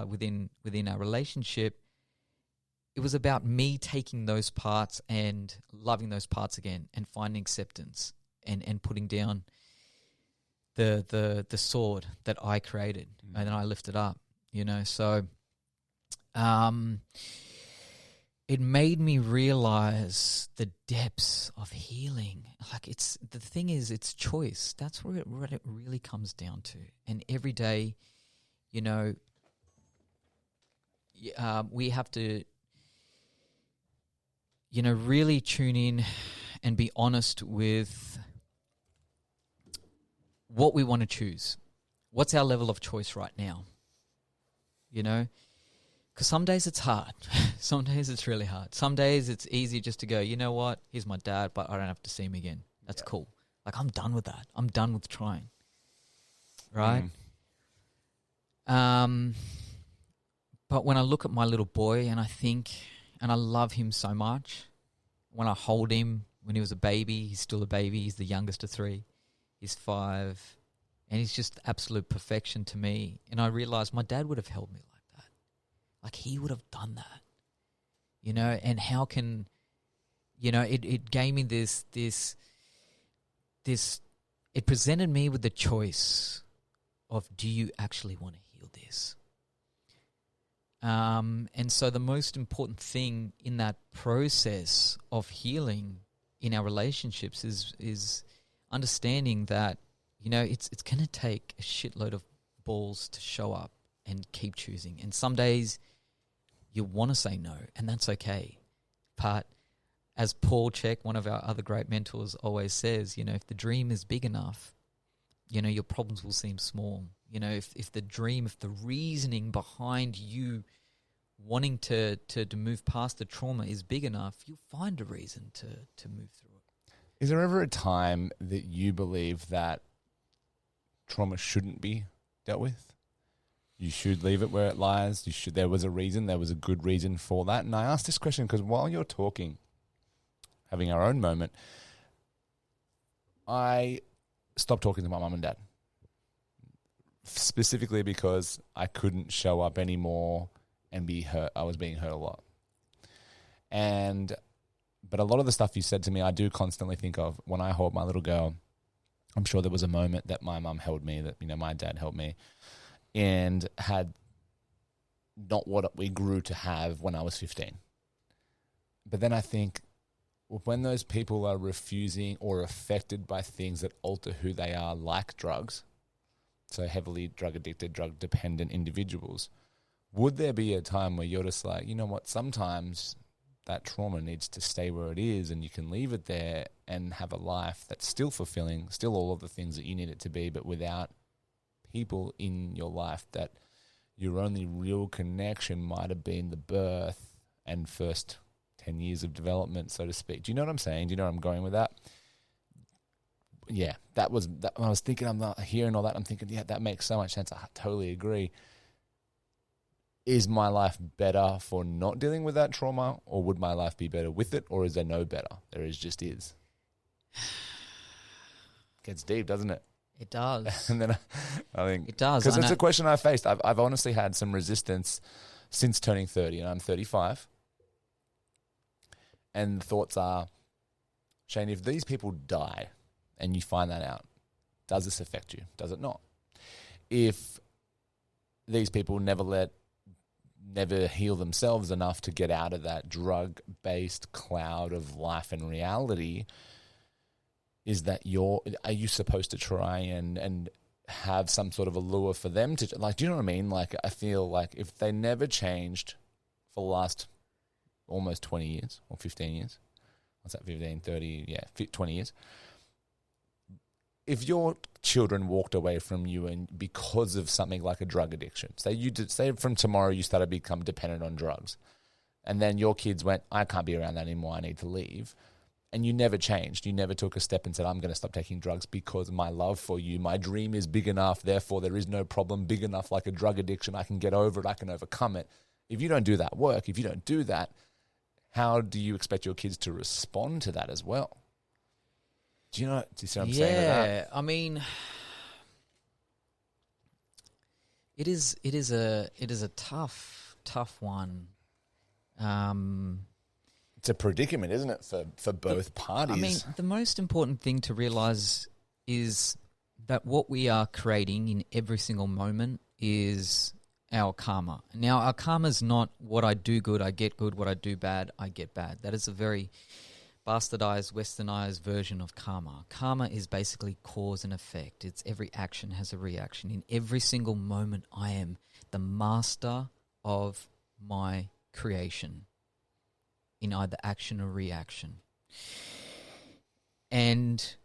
[SPEAKER 2] within our relationship, it was about me taking those parts and loving those parts again and finding acceptance and putting down the sword that I created, and then I lifted up, So it made me realize the depths of healing. The thing is, it's choice. That's what it really comes down to. And every day, we have to, really tune in and be honest with what we want to choose. What's our level of choice right now? Because some days it's hard. Some days it's really hard. Some days it's easy just to go, you know what? Here's my dad, but I don't have to see him again. That's cool. Like, I'm done with that. I'm done with trying. Right? But when I look at my little boy and I think, and I love him so much, when I hold him, when he was a baby, he's still a baby. He's the youngest of 3. He's 5. And he's just absolute perfection to me. And I realized my dad would have held me like that. Like, he would have done that. You know, and how can, you know, it gave me this, it presented me with the choice of, do you actually want to heal this? And so the most important thing in that process of healing in our relationships is understanding that, you know, it's going to take a shitload of balls to show up and keep choosing. And some days you want to say no, and that's okay. But as Paul Chek, one of our other great mentors, always says, you know, if the dream is big enough, you know, your problems will seem small. You know, if the dream, if the reasoning behind you wanting to move past the trauma is big enough, you'll find a reason to move through it.
[SPEAKER 1] Is there ever a time that you believe that trauma shouldn't be dealt with? You should leave it where it lies. There was a reason. There was a good reason for that. And I ask this question because while you're talking, having our own moment, I stopped talking to my mum and dad. Specifically because I couldn't show up anymore and be hurt. I was being hurt a lot. But a lot of the stuff you said to me, I do constantly think of when I hold my little girl. I'm sure there was a moment that my mum held me, that, you know, my dad held me, and had not what we grew to have when I was 15. But then I think when those people are refusing or affected by things that alter who they are, like drugs, so heavily drug addicted, drug dependent individuals, would there be a time where you're just like, you know what, sometimes that trauma needs to stay where it is and you can leave it there and have a life that's still fulfilling, still all of the things that you need it to be, but without people in your life that your only real connection might have been the birth and first 10 years of development, so to speak. Do you know what I'm saying? Do you know where I'm going with that? Yeah, that was that. When I was thinking, I'm not hearing all that, I'm thinking, yeah, that makes so much sense. I totally agree. Is my life better for not dealing with that trauma, or would my life be better with it, or is there no better? There just is. Gets deep, doesn't it?
[SPEAKER 2] It does.
[SPEAKER 1] And then I think
[SPEAKER 2] it does,
[SPEAKER 1] because it's a question I faced. I've honestly had some resistance since turning 30, and I'm 35. And the thoughts are, Shane, if these people die and you find that out, does this affect you? Does it not? If these people never heal themselves enough to get out of that drug-based cloud of life and reality, are you supposed to try and have some sort of a lure for them to, like, do you know what I mean? Like, I feel like if they never changed for the last almost 20 years or 15 years, what's that, 15, 30, yeah, 20 years. If your children walked away from you and because of something like a drug addiction, say from tomorrow you started to become dependent on drugs, and then your kids went, I can't be around that anymore, I need to leave, and you never changed, you never took a step and said, I'm going to stop taking drugs because my love for you, my dream is big enough, therefore there is no problem big enough like a drug addiction, I can get over it, I can overcome it. If you don't do that work, if you don't do that, how do you expect your kids to respond to that as well? Do you see what I'm saying with that?
[SPEAKER 2] Yeah, I mean, it is a tough one.
[SPEAKER 1] It's a predicament, isn't it, for both parties?
[SPEAKER 2] I mean, the most important thing to realize is that what we are creating in every single moment is our karma. Now, our karma is not what I do good, I get good, what I do bad, I get bad. That is a very bastardized, westernized version of karma. Karma is basically cause and effect. It's every action has a reaction. In every single moment, I am the master of my creation in either action or reaction. And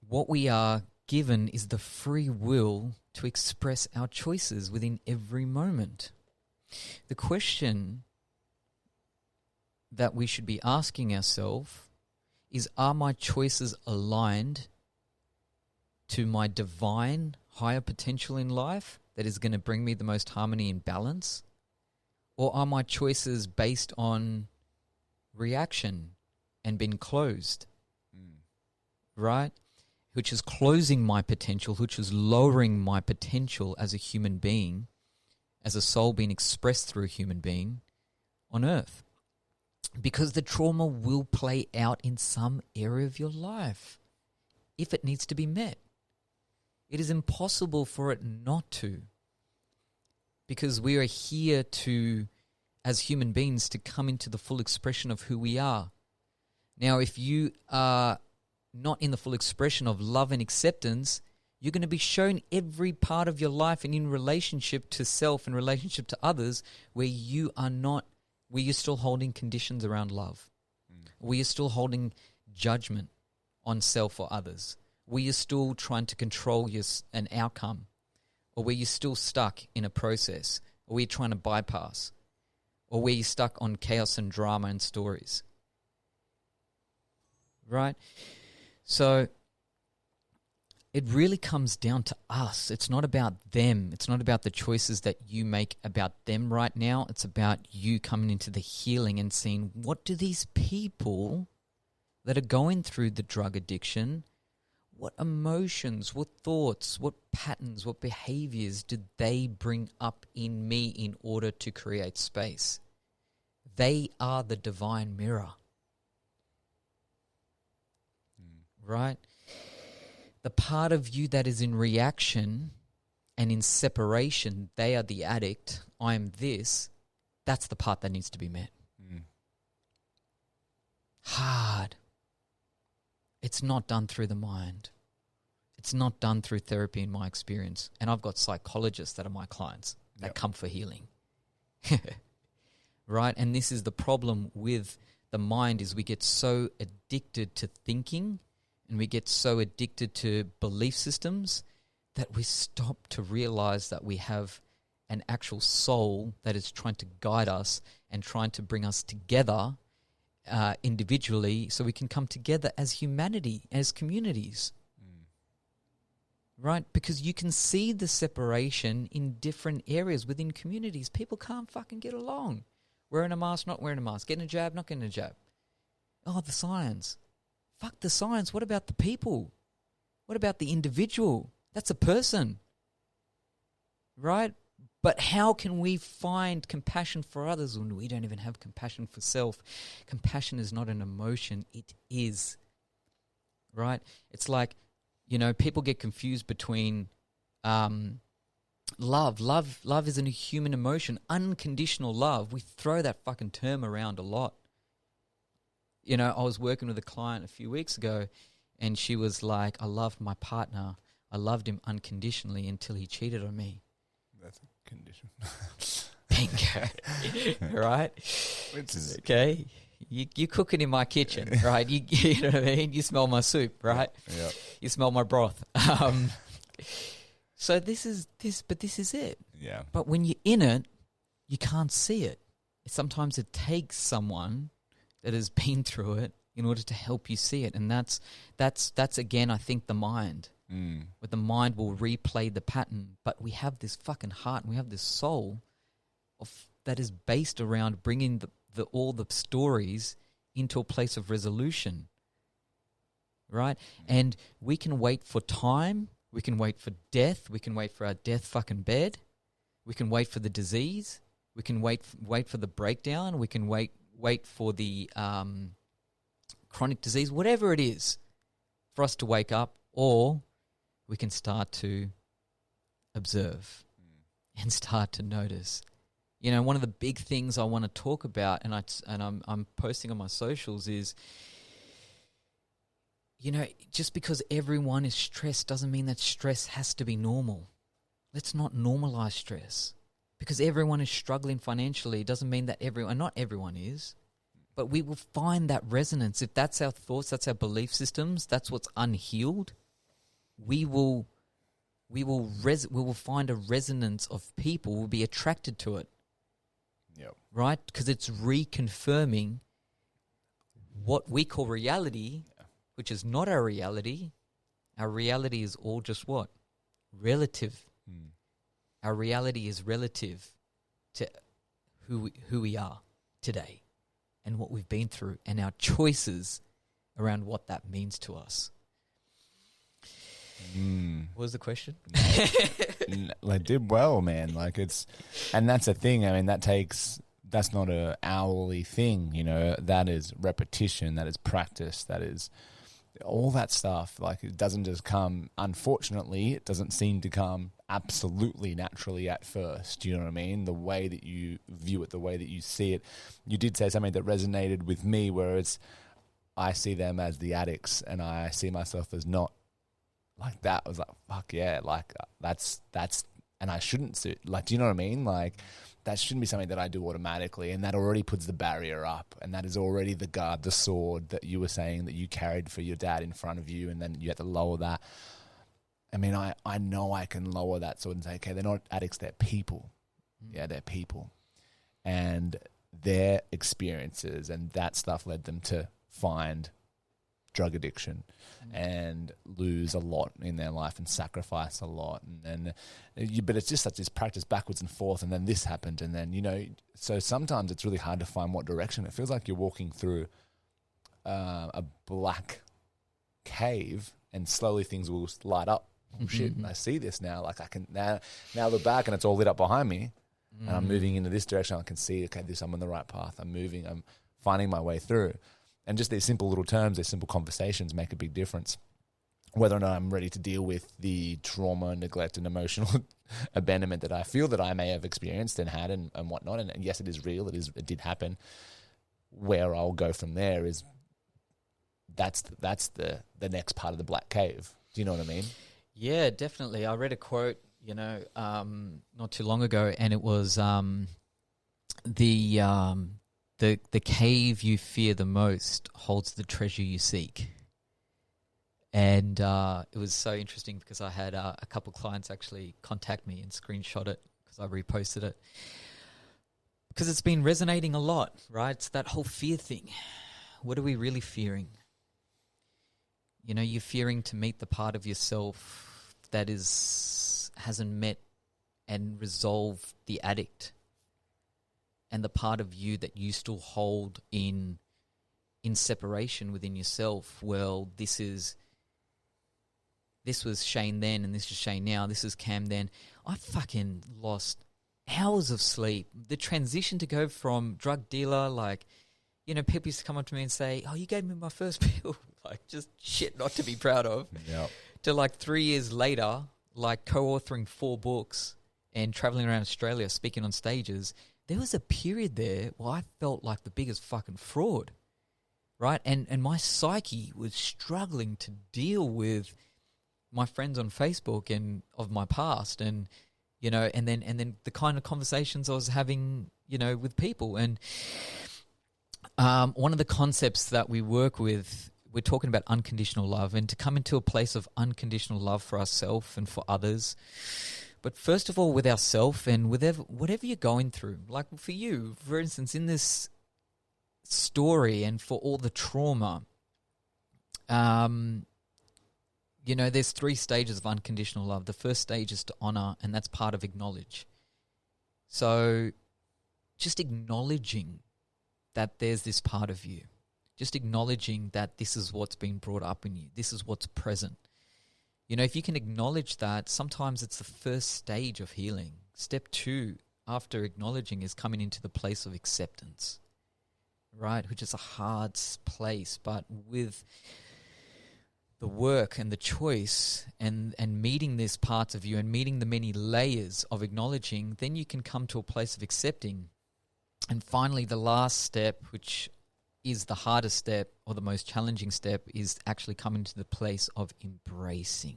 [SPEAKER 2] what we are given is the free will to express our choices within every moment. The question that we should be asking ourselves is, are my choices aligned to my divine higher potential in life that is going to bring me the most harmony and balance? Or are my choices based on reaction and been closed? Right? Which is closing my potential, which is lowering my potential as a human being, as a soul being expressed through a human being on earth. Because the trauma will play out in some area of your life if it needs to be met. It is impossible for it not to. Because we are here to, as human beings, to come into the full expression of who we are. Now, if you are not in the full expression of love and acceptance, you're going to be shown every part of your life and in relationship to self and relationship to others where you are not, where you're still holding conditions around love, where you're still holding judgment on self or others, where you're still trying to control an outcome, or where you're still stuck in a process, or where you're trying to bypass, or where you're stuck on chaos and drama and stories. Right? So it really comes down to us. It's not about them. It's not about the choices that you make about them right now. It's about you coming into the healing and seeing, what do these people that are going through the drug addiction, what emotions, what thoughts, what patterns, what behaviors did they bring up in me in order to create space? They are the divine mirror. Right? The part of you that is in reaction and in separation, they are the addict, I am this, that's the part that needs to be met. Hard. It's not done through the mind. It's not done through therapy in my experience. And I've got psychologists that are my clients that come for healing. Right? And this is the problem with the mind, is we get so addicted to thinking and we get so addicted to belief systems that we stop to realize that we have an actual soul that is trying to guide us and trying to bring us together individually so we can come together as humanity, as communities. Right? Because you can see the separation in different areas within communities. People can't fucking get along. Wearing a mask, not wearing a mask. Getting a jab, not getting a jab. Oh, the science. Fuck the science. What about the people? What about the individual? That's a person. Right? But how can we find compassion for others when we don't even have compassion for self? Compassion is not an emotion. It is. Right? It's like, people get confused between love. Love isn't a human emotion. Unconditional love. We throw that fucking term around a lot. I was working with a client a few weeks ago and she was like, I loved my partner. I loved him unconditionally until he cheated on me.
[SPEAKER 1] That's a condition.
[SPEAKER 2] Bingo. Right? Okay. You're cooking in my kitchen, right? You know what I mean? You smell my soup, right?
[SPEAKER 1] Yeah.
[SPEAKER 2] You smell my broth. So this is it.
[SPEAKER 1] Yeah.
[SPEAKER 2] But when you're in it, you can't see it. Sometimes it takes someone that has been through it in order to help you see it. And that's again, I think, the mind. Where the mind will replay the pattern. But we have this fucking heart and we have this soul that is based around bringing all the stories into a place of resolution. Right? And we can wait for time. We can wait for death. We can wait for our death fucking bed. We can wait for the disease. We can wait for the breakdown. We can wait for the chronic disease, whatever it is, for us to wake up, or we can start to observe and start to notice. One of the big things I want to talk about, and I'm posting on my socials, is, just because everyone is stressed doesn't mean that stress has to be normal. Let's not normalize stress. Because everyone is struggling financially doesn't mean that not everyone is. But we will find that resonance. If that's our thoughts, that's our belief systems, that's what's unhealed, we will find a resonance of people, we'll be attracted to it.
[SPEAKER 1] Yep.
[SPEAKER 2] right? Because it's reconfirming what we call reality, which is not our reality. Our reality is all just what? Relative. Our reality is relative to who we are today and what we've been through and our choices around what that means to us. What was the question?
[SPEAKER 1] Like, did well, man. Like, it's, and that's a thing. I mean, that's not a hourly thing, you know. That is repetition. That is practice. That is all that stuff. Like, it doesn't just come. Unfortunately, it doesn't seem to come absolutely naturally at first. You know what I mean? The way that you view it, the way that you see it. You did say something that resonated with me, where it's, I see them as the addicts, and I see myself as not. Like, that was like, fuck yeah, like that's, and I shouldn't do, like, do you know what I mean? Like, that shouldn't be something that I do automatically, and that already puts the barrier up, and that is already the guard, the sword that you were saying that you carried for your dad in front of you, and then you had to lower that. I mean, I know I can lower that sword and say, okay, they're not addicts, they're people. Yeah, they're people. And their experiences and that stuff led them to find drug addiction and lose a lot in their life and sacrifice a lot. And then, but it's just such this practice backwards and forth. And then this happened. And then, you know, so sometimes it's really hard to find what direction. It feels like you're walking through a black cave and slowly things will light up. Oh shit, I see this now. Like, I can now look back and it's all lit up behind me and I'm moving into this direction. I can see, okay, I'm on the right path. I'm moving, I'm finding my way through. And just these simple little terms, these simple conversations make a big difference. Whether or not I'm ready to deal with the trauma, neglect, and emotional abandonment that I feel that I may have experienced and had and whatnot. And yes, it is real. It did happen. Where I'll go from there is that's the next part of the black cave. Do you know what I mean?
[SPEAKER 2] Yeah, definitely. I read a quote, you know, not too long ago, and it was the cave you fear the most holds the treasure you seek. And it was so interesting because I had a couple clients actually contact me and screenshot it because I reposted it. Because it's been resonating a lot, right? It's that whole fear thing. What are we really fearing? You know, you're fearing to meet the part of yourself that hasn't met and resolved the addict. And the part of you that you still hold in separation within yourself. Well, this was Shane then, and this is Shane now. This is Cam then. I fucking lost hours of sleep. The transition to go from drug dealer, like, you know, people used to come up to me and say, "Oh, you gave me my first pill," like just shit not to be proud of.
[SPEAKER 1] Yep.
[SPEAKER 2] To like 3 years later, like co-authoring 4 books and traveling around Australia, speaking on stages. There was a period there where I felt like the biggest fucking fraud, right? And my psyche was struggling to deal with my friends on Facebook and of my past, and you know, and then the kind of conversations I was having, you know, with people. And one of the concepts that we work with, we're talking about unconditional love, and to come into a place of unconditional love for ourselves and for others. But first of all, with ourselves and with whatever you're going through. Like for you, for instance, in this story and for all the trauma, you know, there's 3 stages of unconditional love. The first stage is to honor, and that's part of acknowledge. So just acknowledging that there's this part of you. Just acknowledging that this is what's been brought up in you. This is what's present. You know, if you can acknowledge that, sometimes it's the first stage of healing. Step 2, after acknowledging, is coming into the place of acceptance, right? Which is a hard place, but with the work and the choice and meeting these parts of you and meeting the many layers of acknowledging, then you can come to a place of accepting. And finally, the last step, which is the hardest step or the most challenging step, is actually coming to the place of embracing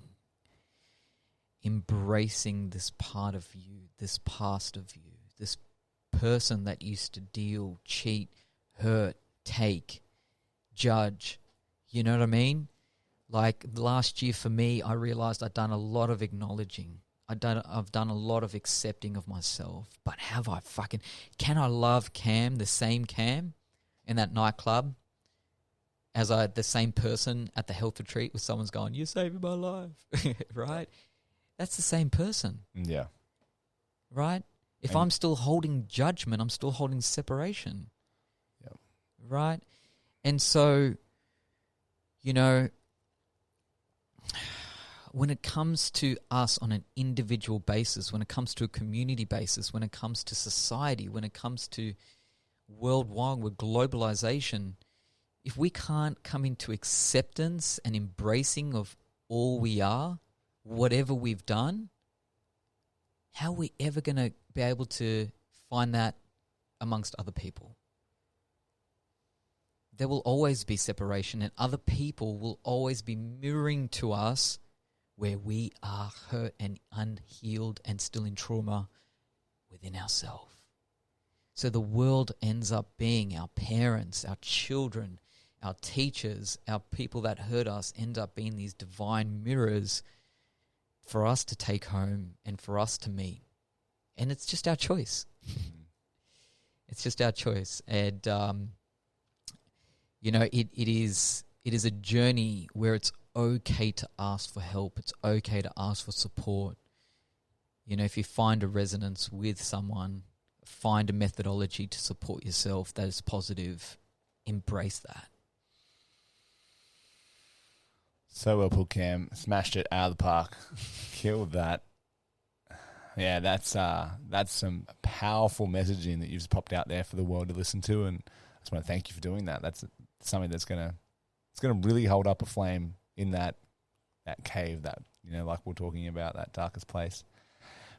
[SPEAKER 2] this part of you, this past of you, this person that used to deal, cheat, hurt, take, judge. You know what I mean? Like last year for me, I realized I'd done a lot of acknowledging. I've done a lot of accepting of myself, but can I love Cam, the same Cam in that nightclub as the same person at the health retreat where someone's going, "You're saving my life," right? That's the same person.
[SPEAKER 1] Yeah.
[SPEAKER 2] Right? If I'm still holding judgment, I'm still holding separation.
[SPEAKER 1] Yep.
[SPEAKER 2] Right? And so, you know, when it comes to us on an individual basis, when it comes to a community basis, when it comes to society, when it comes to worldwide with globalization, if we can't come into acceptance and embracing of all we are, whatever we've done, how are we ever going to be able to find that amongst other people? There will always be separation, and other people will always be mirroring to us where we are hurt and unhealed and still in trauma within ourselves. So the world ends up being our parents, our children, our teachers, our people that hurt us end up being these divine mirrors for us to take home and for us to meet. And it's just our choice. It's just our choice. And, you know, it is a journey where it's okay to ask for help. It's okay to ask for support. You know, if you find a resonance with someone, find a methodology to support yourself that is positive. Embrace that.
[SPEAKER 1] So well put, Cam. Smashed it out of the park. Killed that. Yeah, that's some powerful messaging that you've just popped out there for the world to listen to, and I just want to thank you for doing that. That's something that's gonna really hold up a flame in that cave, that, you know, like we're talking about, that darkest place,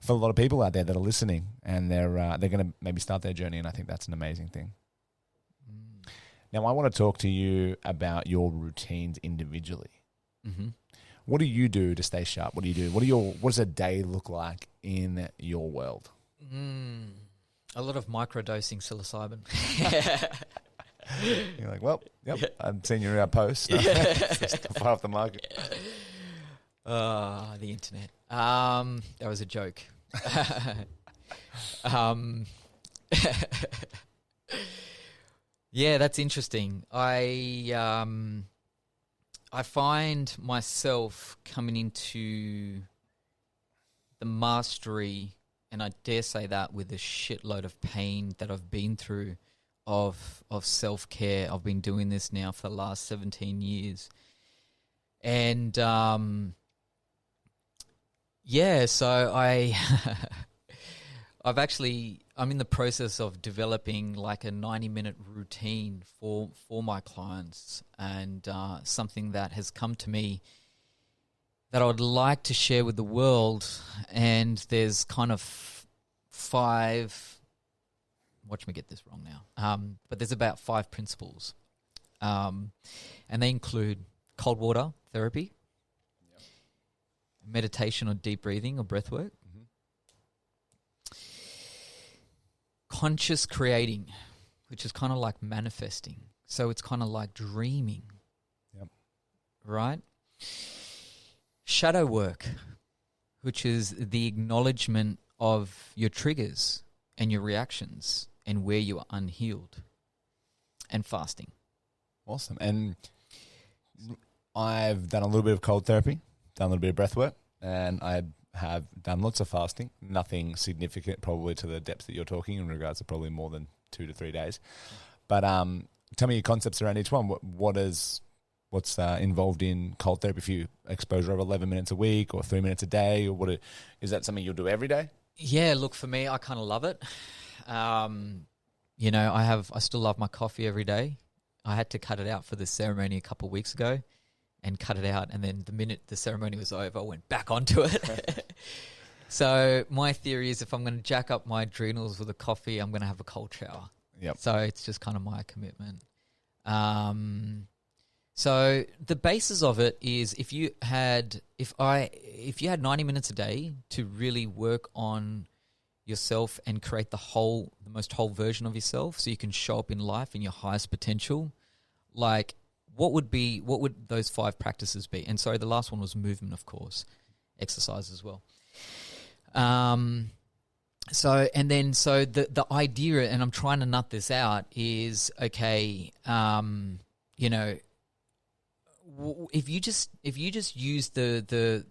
[SPEAKER 1] for a lot of people out there that are listening, and they're gonna maybe start their journey, and I think that's an amazing thing. Now, I want to talk to you about your routines individually.
[SPEAKER 2] Mm-hmm.
[SPEAKER 1] What do you do to stay sharp? What do you do? What does a day look like in your world?
[SPEAKER 2] A lot of microdosing psilocybin.
[SPEAKER 1] You're like, well, yep, I've seen your post. Far off the market.
[SPEAKER 2] The internet. That was a joke. Yeah, that's interesting. I find myself coming into the mastery, and I dare say that with a shitload of pain that I've been through of self-care. I've been doing this now for the last 17 years. And yeah, so I'm in the process of developing like a 90-minute routine for my clients, and something that has come to me that I would like to share with the world. And there's kind of 5, watch me get this wrong now, but there's about 5 principles. And they include cold water therapy, meditation or deep breathing or breath work, conscious creating, which is kind of like manifesting. So it's kind of like dreaming.
[SPEAKER 1] Yep.
[SPEAKER 2] Right? Shadow work, which is the acknowledgement of your triggers and your reactions and where you are unhealed. And fasting.
[SPEAKER 1] Awesome. And I've done a little bit of cold therapy, done a little bit of breath work, and I have done lots of fasting. Nothing significant, probably to the depths that you're talking, in regards to probably more than 2 to 3 days. But tell me your concepts around each one. What's involved in cold therapy for you? Exposure of 11 minutes a week or 3 minutes a day, or is that something you'll do every day?
[SPEAKER 2] Yeah, look, for me, I kind of love it. You know, I still love my coffee every day. I had to cut it out for this ceremony a couple of weeks ago, and cut it out, and then the minute the ceremony was over, I went back onto it. So my theory is, if I'm going to jack up my adrenals with a coffee, I'm going to have a cold shower.
[SPEAKER 1] Yep.
[SPEAKER 2] So it's just kind of my commitment. So the basis of it is, if you had 90 minutes a day to really work on yourself and create the most whole version of yourself, so you can show up in life in your highest potential, like, what would those 5 practices be? And sorry, the last one was movement, of course, exercise as well. So the idea, and I'm trying to nut this out, is okay. If you just use the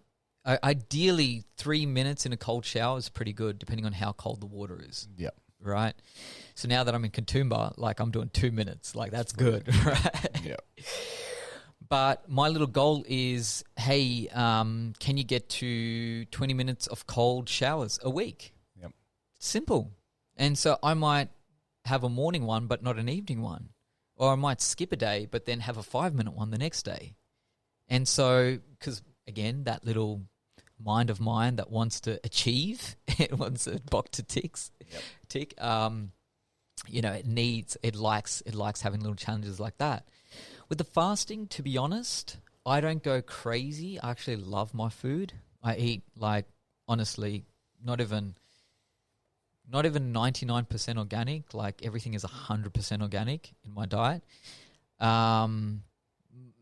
[SPEAKER 2] ideally 3 minutes in a cold shower is pretty good, depending on how cold the water is.
[SPEAKER 1] Yep.
[SPEAKER 2] Right. So now that I'm in Katoomba, like I'm doing 2 minutes, like that's good, right?
[SPEAKER 1] Yeah.
[SPEAKER 2] But my little goal is, hey, can you get to 20 minutes of cold showers a week?
[SPEAKER 1] Yep.
[SPEAKER 2] Simple. And so I might have a morning one, but not an evening one. Or I might skip a day, but then have a 5-minute one the next day. And so, because again, that little mind of mine that wants to achieve, it wants a box to tick. It likes having little challenges like that. With the fasting, to be honest, I don't go crazy. I actually love my food. I eat, like, honestly, not even 99% organic. Like, everything is 100% organic in my diet.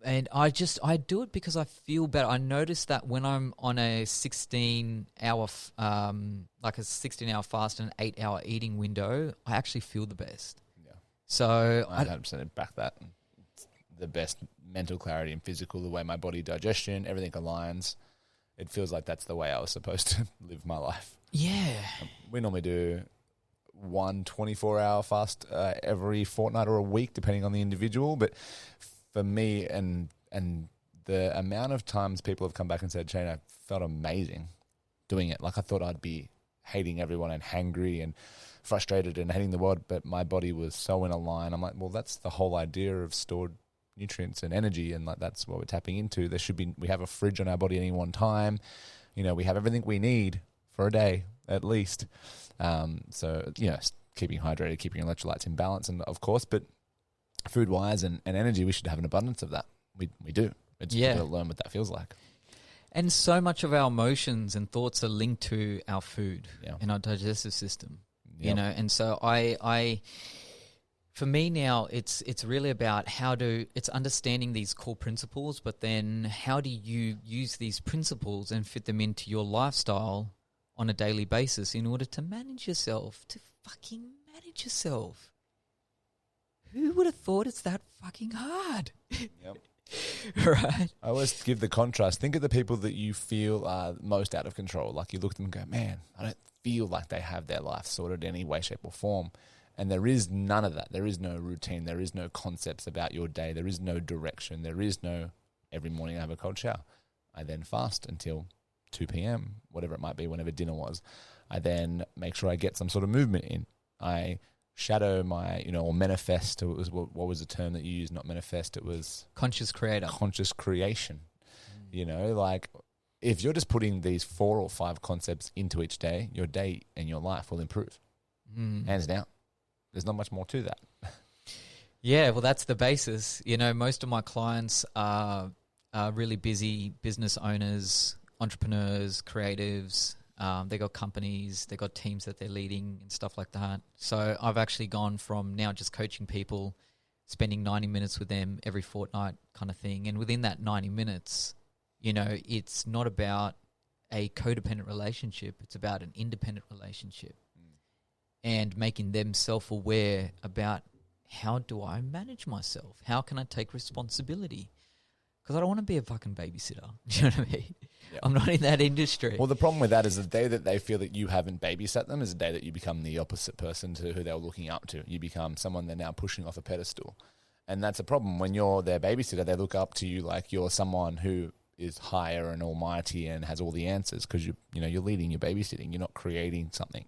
[SPEAKER 2] And I do it because I feel better. I notice that when I'm on a 16-hour fast and an 8-hour eating window, I actually feel the best.
[SPEAKER 1] Yeah.
[SPEAKER 2] So
[SPEAKER 1] I 100% back that. It's the best mental clarity and physical, the way my body digestion, everything aligns. It feels like that's the way I was supposed to live my life.
[SPEAKER 2] Yeah.
[SPEAKER 1] We normally do one 24-hour fast every fortnight or a week, depending on the individual. But for me, and the amount of times people have come back and said, Shane, I felt amazing doing it. Like, I thought I'd be hating everyone and hangry and frustrated and hating the world, but my body was so in a line. I'm like, well, that's the whole idea of stored nutrients and energy, and like that's what we're tapping into. We have a fridge on our body at any one time. We have everything we need for a day at least. So keeping hydrated, keeping electrolytes in balance, and of course, but food-wise and energy, we should have an abundance of that. We do. It's good to learn what that feels like.
[SPEAKER 2] And so much of our emotions and thoughts are linked to our food and our digestive system.
[SPEAKER 1] Yep.
[SPEAKER 2] And so for me now, it's really about it's understanding these core principles, but then how do you use these principles and fit them into your lifestyle on a daily basis in order to manage yourself, to fucking manage yourself. Who would have thought it's that fucking hard?
[SPEAKER 1] Yep.
[SPEAKER 2] Right?
[SPEAKER 1] I always give the contrast. Think of the people that you feel are most out of control. Like, you look at them and go, man, I don't feel like they have their life sorted in any way, shape or form. And there is none of that. There is no routine. There is no concepts about your day. There is no direction. There is no, every morning I have a cold shower. I then fast until 2 p.m., whatever it might be, whenever dinner was. I then make sure I get some sort of movement in. I shadow my, or manifest. It was, what was the term that you used? Not manifest. It was
[SPEAKER 2] conscious creator.
[SPEAKER 1] Conscious creation. Like, if you're just putting these 4 or 5 concepts into each day, your day and your life will improve. Hands down. There's not much more to that.
[SPEAKER 2] Yeah, well, that's the basis. Most of my clients are really busy business owners, entrepreneurs, creatives. They got companies, they got teams that they're leading and stuff like that. So I've actually gone from now just coaching people, spending 90 minutes with them every fortnight kind of thing. And within that 90 minutes, it's not about a codependent relationship. It's about an independent relationship. And making them self-aware about, how do I manage myself? How can I take responsibility? Because I don't want to be a fucking babysitter. Do you know what I mean? Yep. I'm not in that industry.
[SPEAKER 1] Well, the problem with that is the day that they feel that you haven't babysat them is the day that you become the opposite person to who they were looking up to. You become someone they're now pushing off a pedestal. And that's a problem. When you're their babysitter, they look up to you like you're someone who is higher and almighty and has all the answers, because you're leading, you're babysitting, you're not creating something.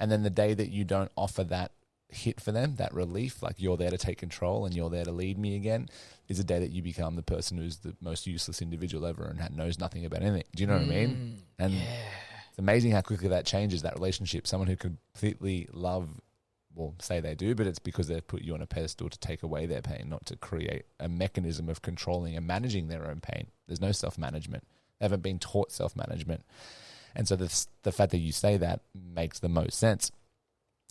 [SPEAKER 1] And then the day that you don't offer that hit for them, that relief, like you're there to take control and you're there to lead me again, is the day that you become the person who's the most useless individual ever and knows nothing about anything. Do you know what I mean? And it's amazing how quickly that changes that relationship. Someone who completely love, well, say they do, but it's because they've put you on a pedestal to take away their pain, not to create a mechanism of controlling and managing their own pain. There's no self-management. They haven't been taught self-management. And so the fact that you say that makes the most sense.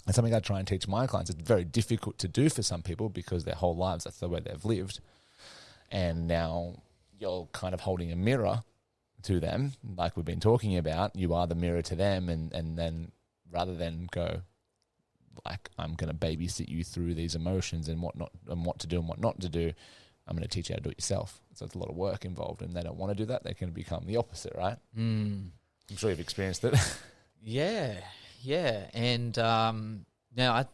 [SPEAKER 1] And something I try and teach my clients. It's very difficult to do for some people because their whole lives, that's the way they've lived. And now you're kind of holding a mirror to them, like we've been talking about. You are the mirror to them, and then rather than go like, I'm going to babysit you through these emotions and what to do and what not to do, I'm going to teach you how to do it yourself. So it's a lot of work involved, and they don't want to do that. They can become the opposite, right? I'm sure you've experienced it.
[SPEAKER 2] Yeah. And now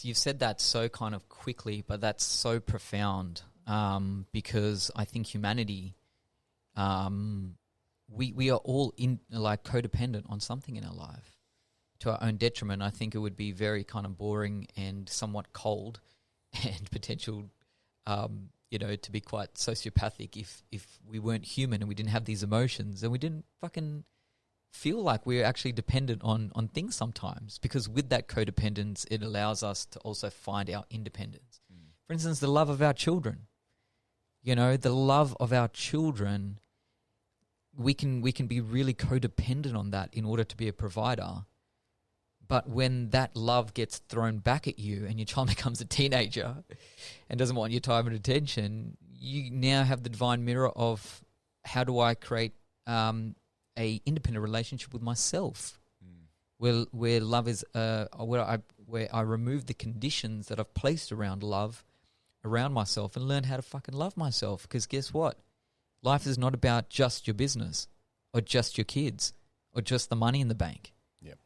[SPEAKER 2] you've said that so kind of quickly, but that's so profound because I think humanity, we are all in like codependent on something in our life to our own detriment. I think it would be very kind of boring and somewhat cold and potential, to be quite sociopathic if we weren't human and we didn't have these emotions and we didn't fucking feel like we're actually dependent on things sometimes, because with that codependence, it allows us to also find our independence. For instance, the love of our children. The love of our children, we can be really codependent on that in order to be a provider. But when that love gets thrown back at you and your child becomes a teenager and doesn't want your time and attention, you now have the divine mirror of how do I create a independent relationship with myself, where love is where I remove the conditions that I've placed around love around myself and learn how to fucking love myself. Because guess what? Life is not about just your business or just your kids or just the money in the bank.
[SPEAKER 1] Yep.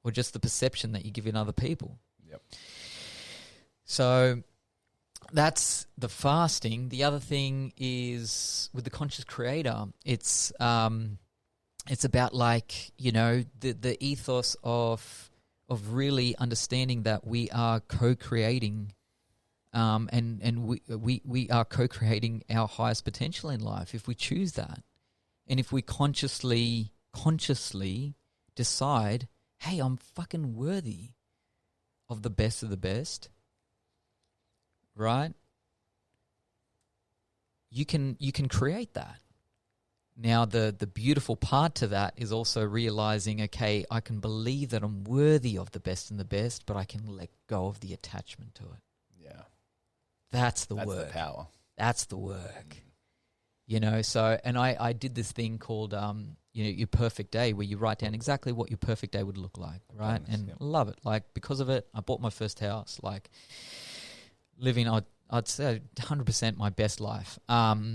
[SPEAKER 2] Or just the perception that you give in other people.
[SPEAKER 1] Yep.
[SPEAKER 2] So that's the fasting. The other thing is with the conscious creator, it's about like, the ethos of really understanding that we are co-creating and we are co-creating our highest potential in life if we choose that. And if we consciously decide, hey, I'm fucking worthy of the best, right? You can create that. Now, the beautiful part to that is also realizing, okay, I can believe that I'm worthy of the best, but I can let go of the attachment to it.
[SPEAKER 1] Yeah.
[SPEAKER 2] That's work.
[SPEAKER 1] That's the power.
[SPEAKER 2] That's the work. So, and I did this thing called, your perfect day, where you write down exactly what your perfect day would look like, right? And love it. Like, because of it, I bought my first house, like living, I'd say 100% my best life. But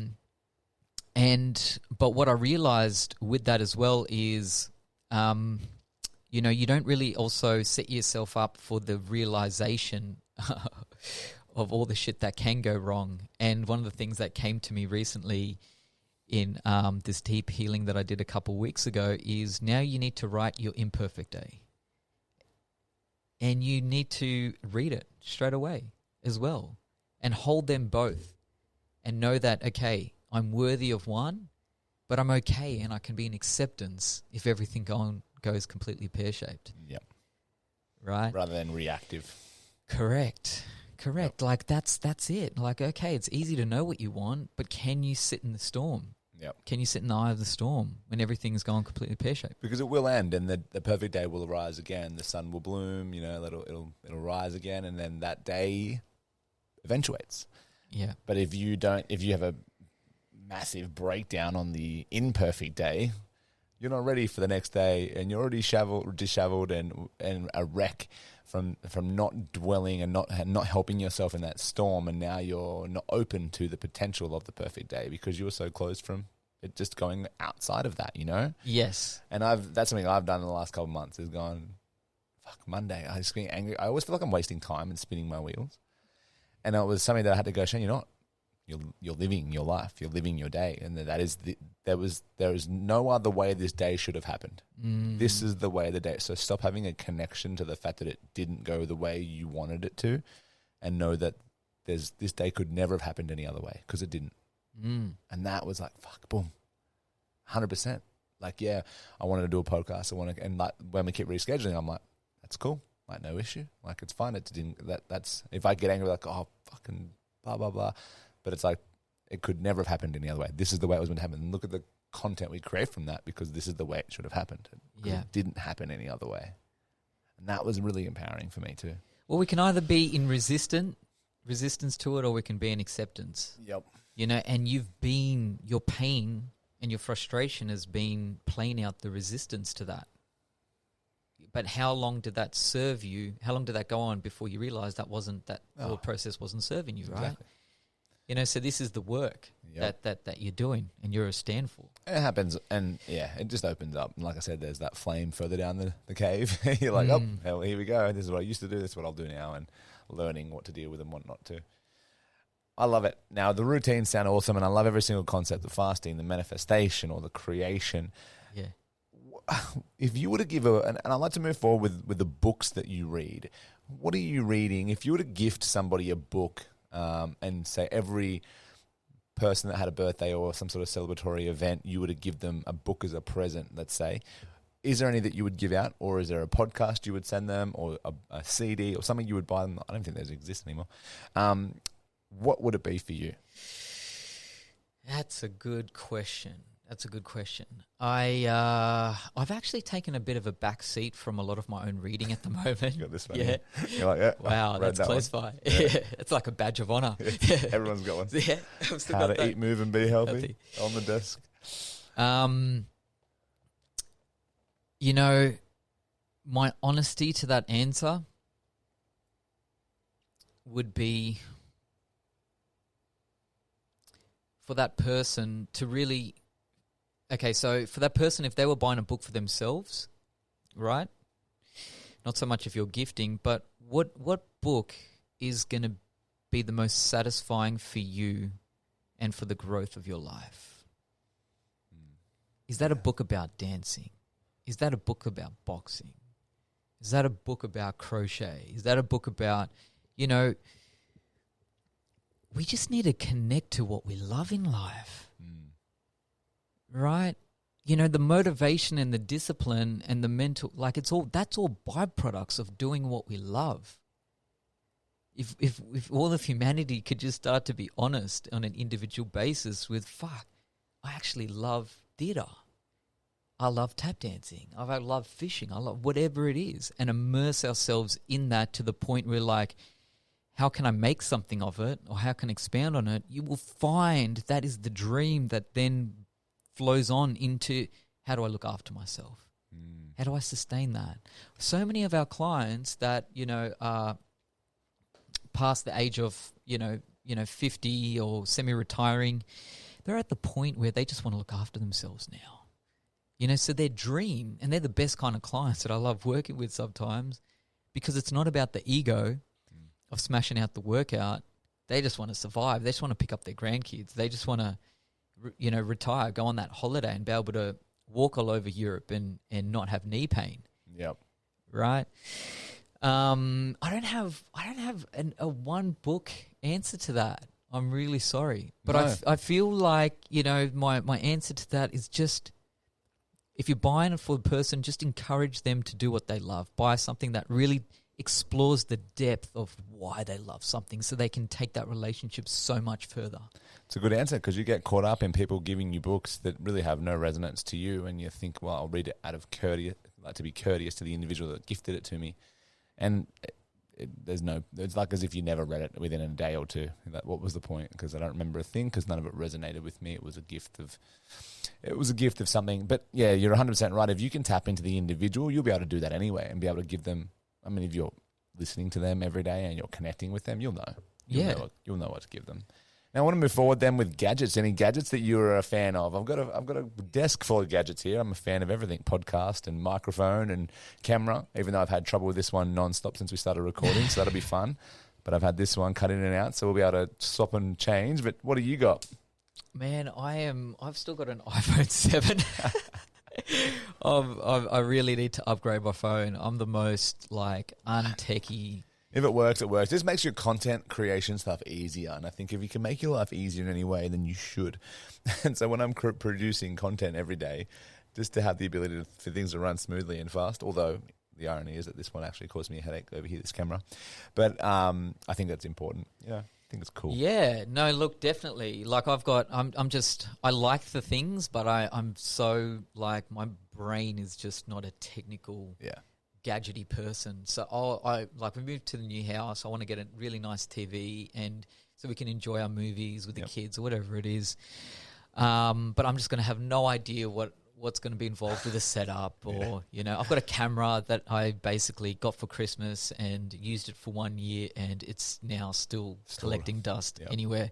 [SPEAKER 2] what I realized with that as well is, you don't really also set yourself up for the realization of all the shit that can go wrong. And one of the things that came to me recently in this deep healing that I did a couple weeks ago is now you need to write your imperfect day. And you need to read it straight away as well and hold them both and know that, okay, I'm worthy of one, but I'm okay and I can be in acceptance if everything goes completely pear-shaped.
[SPEAKER 1] Yep.
[SPEAKER 2] Right?
[SPEAKER 1] Rather than reactive.
[SPEAKER 2] Correct.
[SPEAKER 1] Yep.
[SPEAKER 2] Like that's it. Like, okay, it's easy to know what you want, but can you sit in the storm?
[SPEAKER 1] Yep.
[SPEAKER 2] Can you sit in the eye of the storm when everything's gone completely pear-shaped?
[SPEAKER 1] Because it will end, and the perfect day will arise again. The sun will bloom. It'll rise again, and then that day eventuates.
[SPEAKER 2] Yeah.
[SPEAKER 1] But if you have a massive breakdown on the imperfect day, you're not ready for the next day, and you're already disheveled and a wreck from not dwelling and not helping yourself in that storm, and now you're not open to the potential of the perfect day because you were so closed from it just going outside of that,
[SPEAKER 2] Yes.
[SPEAKER 1] And that's something I've done in the last couple of months is gone, fuck, Monday, I just getting angry. I always feel like I'm wasting time and spinning my wheels. And it was something that I had to go, Shane, you're not. You're living your life. You're living your day, and there is no other way this day should have happened. This is the way the day. So stop having a connection to the fact that it didn't go the way you wanted it to, and know that this day could never have happened any other way because it didn't. And that was like, fuck, boom, 100%. Like, yeah, I wanted to do a podcast. And like when we keep rescheduling, I'm like, that's cool. Like, no issue. Like, it's fine. It didn't. That's if I get angry, like, oh, fucking blah blah blah. But it's like, it could never have happened any other way. This is the way it was meant to happen. And look at the content we create from that because this is the way it should have happened.
[SPEAKER 2] Yeah.
[SPEAKER 1] It didn't happen any other way. And that was really empowering for me too.
[SPEAKER 2] Well, we can either be in resistance to it, or we can be in acceptance.
[SPEAKER 1] Yep.
[SPEAKER 2] And you've been, your pain and your frustration has been playing out the resistance to that. But how long did that serve you? How long did that go on before you realized that thought process wasn't serving you, right?
[SPEAKER 1] Exactly.
[SPEAKER 2] You know, so this is the work that you're doing and you're a stand for.
[SPEAKER 1] It happens, and it just opens up. And like I said, there's that flame further down the cave. You're like, oh, hell, here we go. This is what I used to do. This is what I'll do now, and learning what to deal with and what not to. I love it. Now, the routines sound awesome, and I love every single concept of fasting, the manifestation or the creation.
[SPEAKER 2] Yeah.
[SPEAKER 1] If you were to give and I'd like to move forward with the books that you read. What are you reading? If you were to gift somebody a book and say every person that had a birthday or some sort of celebratory event, you were to give them a book as a present, let's say, is there any that you would give out, or is there a podcast you would send them, or a CD or something you would buy them? I don't think those exist anymore. What would it be for you?
[SPEAKER 2] That's a good question. I've actually taken a bit of a back seat from a lot of my own reading at the moment.
[SPEAKER 1] You got this one.
[SPEAKER 2] Yeah.
[SPEAKER 1] You're like, yeah.
[SPEAKER 2] Wow, that's close by. Yeah. It's like a badge of honor.
[SPEAKER 1] Everyone's got one.
[SPEAKER 2] Yeah. I've still
[SPEAKER 1] How
[SPEAKER 2] got
[SPEAKER 1] to
[SPEAKER 2] that.
[SPEAKER 1] eat, move, and be healthy on the desk.
[SPEAKER 2] You know, my honesty to that answer would be for that person to really... Okay, so for that person, if they were buying a book for themselves, right? Not so much if you're gifting, but what book is going to be the most satisfying for you and for the growth of your life? Is that a book about dancing? Is that a book about boxing? Is that a book about crochet? Is that a book about, we just need to connect to what we love in life. Right? The motivation and the discipline and the mental, that's all byproducts of doing what we love. If all of humanity could just start to be honest on an individual basis with, I actually love theatre. I love tap dancing. I love fishing. I love whatever it is, and immerse ourselves in that to the point where how can I make something of it, or how can I expand on it? You will find that is the dream that then flows on into, how do I look after myself? How do I sustain that? So many of our clients that, are past the age of, 50 or semi-retiring, they're at the point where they just want to look after themselves now. So their dream, and they're the best kind of clients that I love working with sometimes, because it's not about the ego of smashing out the workout. They just want to survive. They just want to pick up their grandkids. They just want to, retire, go on that holiday and be able to walk all over Europe and not have knee pain.
[SPEAKER 1] Yep.
[SPEAKER 2] Right? I don't have a one book answer to that. I'm really sorry. But
[SPEAKER 1] No.
[SPEAKER 2] I feel like, my answer to that is just, if you're buying it for the person, just encourage them to do what they love. Buy something that really explores the depth of why they love something, so they can take that relationship so much further.
[SPEAKER 1] It's a good answer, because you get caught up in people giving you books that really have no resonance to you, and you think, well, I'll read it out of courteous, to be courteous to the individual that gifted it to me. And it's like as if you never read it within a day or two. What was the point? Because I don't remember a thing, because none of it resonated with me. It was a gift of something. But yeah, you're 100% right. If you can tap into the individual, you'll be able to do that anyway, and be able to give them. I mean, if you're listening to them every day and you're connecting with them, you'll know. You'll know what to give them. Now, I want to move forward then with gadgets. Any gadgets that you're a fan of? I've got a desk full of gadgets here. I'm a fan of everything: podcast and microphone and camera. Even though I've had trouble with this one nonstop since we started recording, so that'll be fun. But I've had this one cut in and out, so we'll be able to swap and change. But what do you got?
[SPEAKER 2] Man, I've still got an iPhone 7. I really need to upgrade my phone. I'm the most untechy.
[SPEAKER 1] If it works, it works. This makes your content creation stuff easier. And I think if you can make your life easier in any way, then you should. And so when I'm producing content every day, just to have the ability for things to run smoothly and fast, although the irony is that this one actually caused me a headache over here, this camera. But I think that's important. Yeah, I think it's cool.
[SPEAKER 2] Yeah, no, look, definitely. I like the things, but I'm so, my brain is just not a technical...
[SPEAKER 1] Yeah.
[SPEAKER 2] gadgety person. So we moved to the new house. I want to get a really nice TV, and so we can enjoy our movies with the kids or whatever it is. But I'm just going to have no idea what's going to be involved with the setup, or I've got a camera that I basically got for Christmas and used it for 1 year, and it's now still collecting dust anywhere.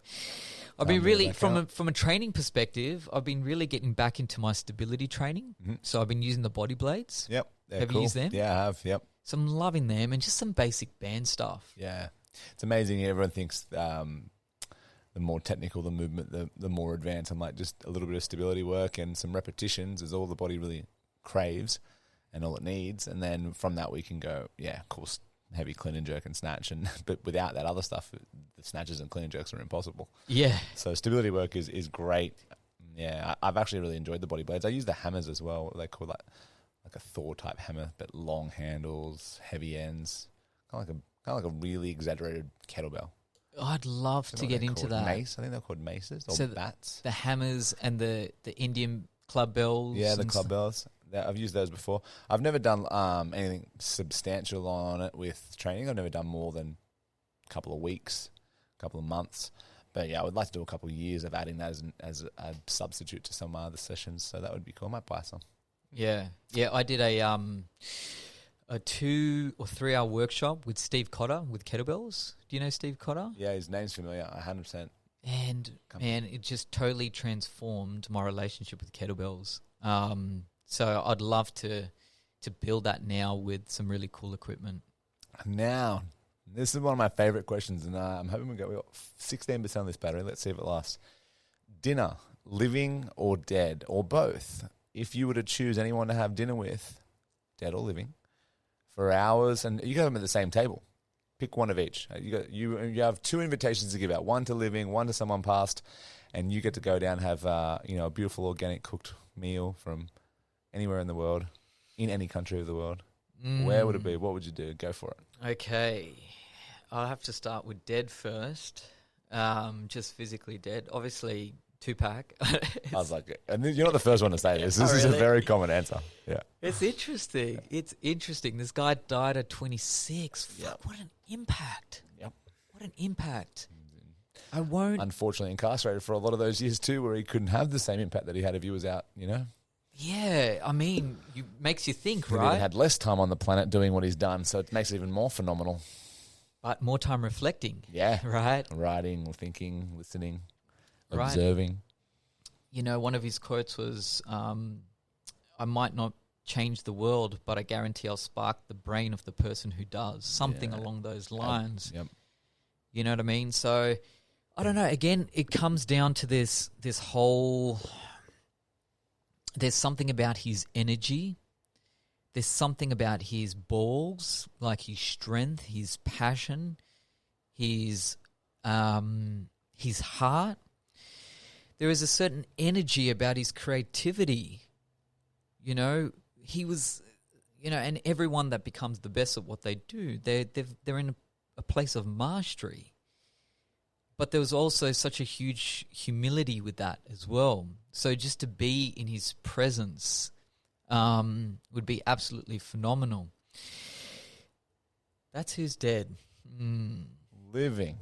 [SPEAKER 2] I've been really from a training perspective, I've been really getting back into my stability training. So I've been using the body blades.
[SPEAKER 1] Yep.
[SPEAKER 2] Have you used them?
[SPEAKER 1] Yeah, I have. Yep.
[SPEAKER 2] So I'm loving them, and just some basic band stuff.
[SPEAKER 1] Yeah, it's amazing. Everyone thinks the more technical the movement, the more advanced. I'm like, just a little bit of stability work and some repetitions is all the body really craves and all it needs. And then from that we can go, of course, heavy clean and jerk and snatch. But without that other stuff, the snatches and clean and jerks are impossible.
[SPEAKER 2] Yeah.
[SPEAKER 1] So stability work is great. Yeah, I've actually really enjoyed the body blades. I use the hammers as well. They call like a Thor type hammer, but long handles, heavy ends, kind of like a really exaggerated kettlebell.
[SPEAKER 2] I'd love to get into that.
[SPEAKER 1] Mace, I think they're called maces or bats.
[SPEAKER 2] The hammers and the Indian club bells.
[SPEAKER 1] Yeah, the club bells. I've used those before. I've never done anything substantial on it with training. I've never done more than a couple of weeks, a couple of months. But yeah, I would like to do a couple of years of adding that as a substitute to some other sessions. So that would be cool. I might buy some.
[SPEAKER 2] Yeah. I did a 2 or 3 hour workshop with Steve Cotter with kettlebells. Do you know Steve Cotter?
[SPEAKER 1] Yeah, his name's familiar, 100%.
[SPEAKER 2] And man, it just totally transformed my relationship with kettlebells. So I'd love to build that now with some really cool equipment.
[SPEAKER 1] Now, this is one of my favorite questions, and I'm hoping we got 16% on this battery. Let's see if it lasts. Dinner, living or dead, or both? If you were to choose anyone to have dinner with, dead or living, for hours, and you got them at the same table. Pick one of each. You have 2 invitations to give out, one to living, one to someone passed, and you get to go down and have a beautiful organic cooked meal from anywhere in the world, in any country of the world. Where would it be? What would you do? Go for it.
[SPEAKER 2] Okay. I'll have to start with dead first. Just physically dead. Obviously, Tupac.
[SPEAKER 1] I was like, and you're not the first one to say this. This is a very common answer. Yeah.
[SPEAKER 2] It's interesting. It's interesting. This guy died at 26. Fuck, what an impact.
[SPEAKER 1] Yep.
[SPEAKER 2] What an impact. I won't.
[SPEAKER 1] Unfortunately incarcerated for a lot of those years too, where he couldn't have the same impact that he had if he was out,
[SPEAKER 2] Yeah, I mean, makes you think,
[SPEAKER 1] He
[SPEAKER 2] right?
[SPEAKER 1] even had less time on the planet doing what he's done, so it makes it even more phenomenal.
[SPEAKER 2] But more time reflecting.
[SPEAKER 1] Yeah.
[SPEAKER 2] Right?
[SPEAKER 1] Writing, thinking, listening,
[SPEAKER 2] Right.
[SPEAKER 1] observing.
[SPEAKER 2] One of his quotes was, I might not change the world, but I guarantee I'll spark the brain of the person who does. Something along those lines.
[SPEAKER 1] Yep.
[SPEAKER 2] You know what I mean? So, I don't know. Again, it comes down to this whole... There's something about his energy. There's something about his balls, like his strength, his passion, his heart. There is a certain energy about his creativity. He was, and everyone that becomes the best at what they do, they're in a place of mastery. But there was also such a huge humility with that as well. So just to be in his presence would be absolutely phenomenal. That's who's dead.
[SPEAKER 1] Living.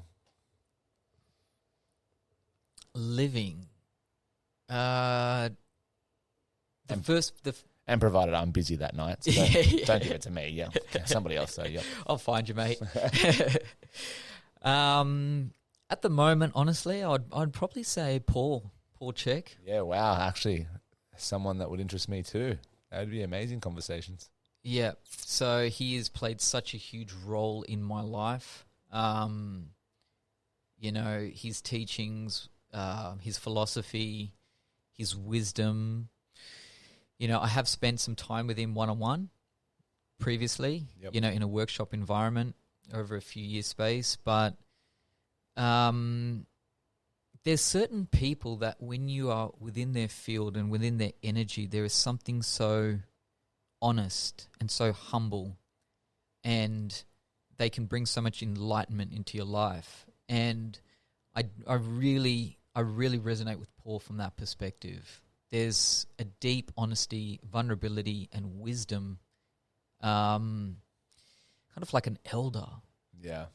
[SPEAKER 1] And provided I'm busy that night, so don't give it to me. Yeah, somebody else. So yeah,
[SPEAKER 2] I'll find you, mate. At the moment, honestly, I'd probably say Paul Chek.
[SPEAKER 1] Yeah, wow. Actually, someone that would interest me too. That would be amazing conversations.
[SPEAKER 2] Yeah. So he has played such a huge role in my life. His teachings, his philosophy, his wisdom. I have spent some time with him one-on-one previously, in a workshop environment over a few years space. But there's certain people that when you are within their field and within their energy, there is something so honest and so humble, and they can bring so much enlightenment into your life. And I really resonate with Paul from that perspective. There's a deep honesty, vulnerability, and wisdom, kind of like an elder.
[SPEAKER 1] Yeah.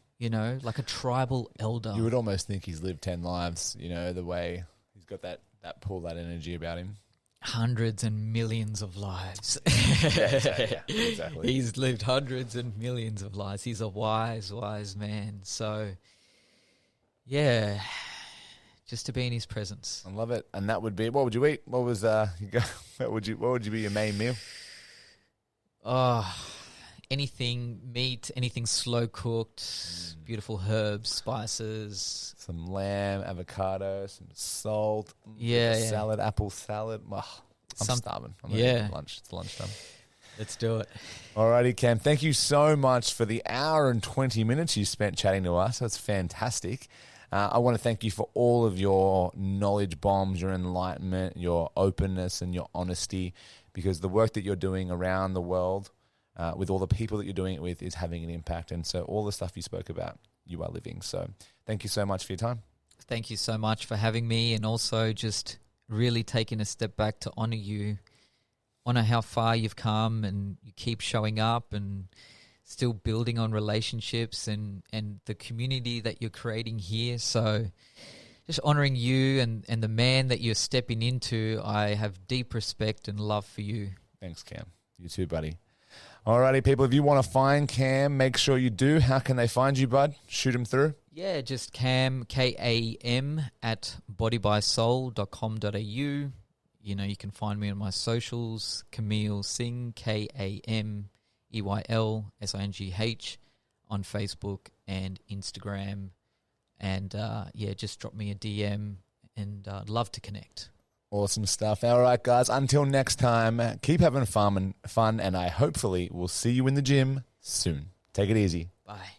[SPEAKER 2] Like a tribal elder.
[SPEAKER 1] You would almost think he's lived 10 lives, the way he's got that that pull, that energy about him.
[SPEAKER 2] Hundreds and millions of lives.
[SPEAKER 1] Exactly.
[SPEAKER 2] He's lived hundreds and millions of lives. He's a wise, wise man. So, yeah, just to be in his presence.
[SPEAKER 1] I love it. And that would be, what would you eat? What was what would you be your main meal?
[SPEAKER 2] Anything meat, anything slow cooked, beautiful herbs, spices.
[SPEAKER 1] Some lamb, avocado, some salt. Salad, apple salad. I'm starving. I'm ready for lunch. It's lunchtime.
[SPEAKER 2] Let's do it.
[SPEAKER 1] Alrighty, Cam. Thank you so much for the hour and 20 minutes you spent chatting to us. That's fantastic. I want to thank you for all of your knowledge bombs, your enlightenment, your openness, and your honesty, because the work that you're doing around the world with all the people that you're doing it with is having an impact. And so all the stuff you spoke about, you are living. So thank you so much for your time.
[SPEAKER 2] Thank you so much for having me, and also just really taking a step back to honor you, honor how far you've come, and you keep showing up and still building on relationships and the community that you're creating here. So just honoring you and the man that you're stepping into. I have deep respect and love for you.
[SPEAKER 1] Thanks, Cam. You too, buddy. Alrighty, people, if you want to find Cam, make sure you do. How can they find you, bud? Shoot him through.
[SPEAKER 2] Yeah, just Cam, Kam, at bodybysoul.com.au. You know, you can find me on my socials, Camille Singh, KAMEYLSINGH, on Facebook and Instagram. And, just drop me a DM, and I'd love to connect.
[SPEAKER 1] Awesome stuff. All right, guys, until next time, keep having fun, and I hopefully will see you in the gym soon. Take it easy.
[SPEAKER 2] Bye.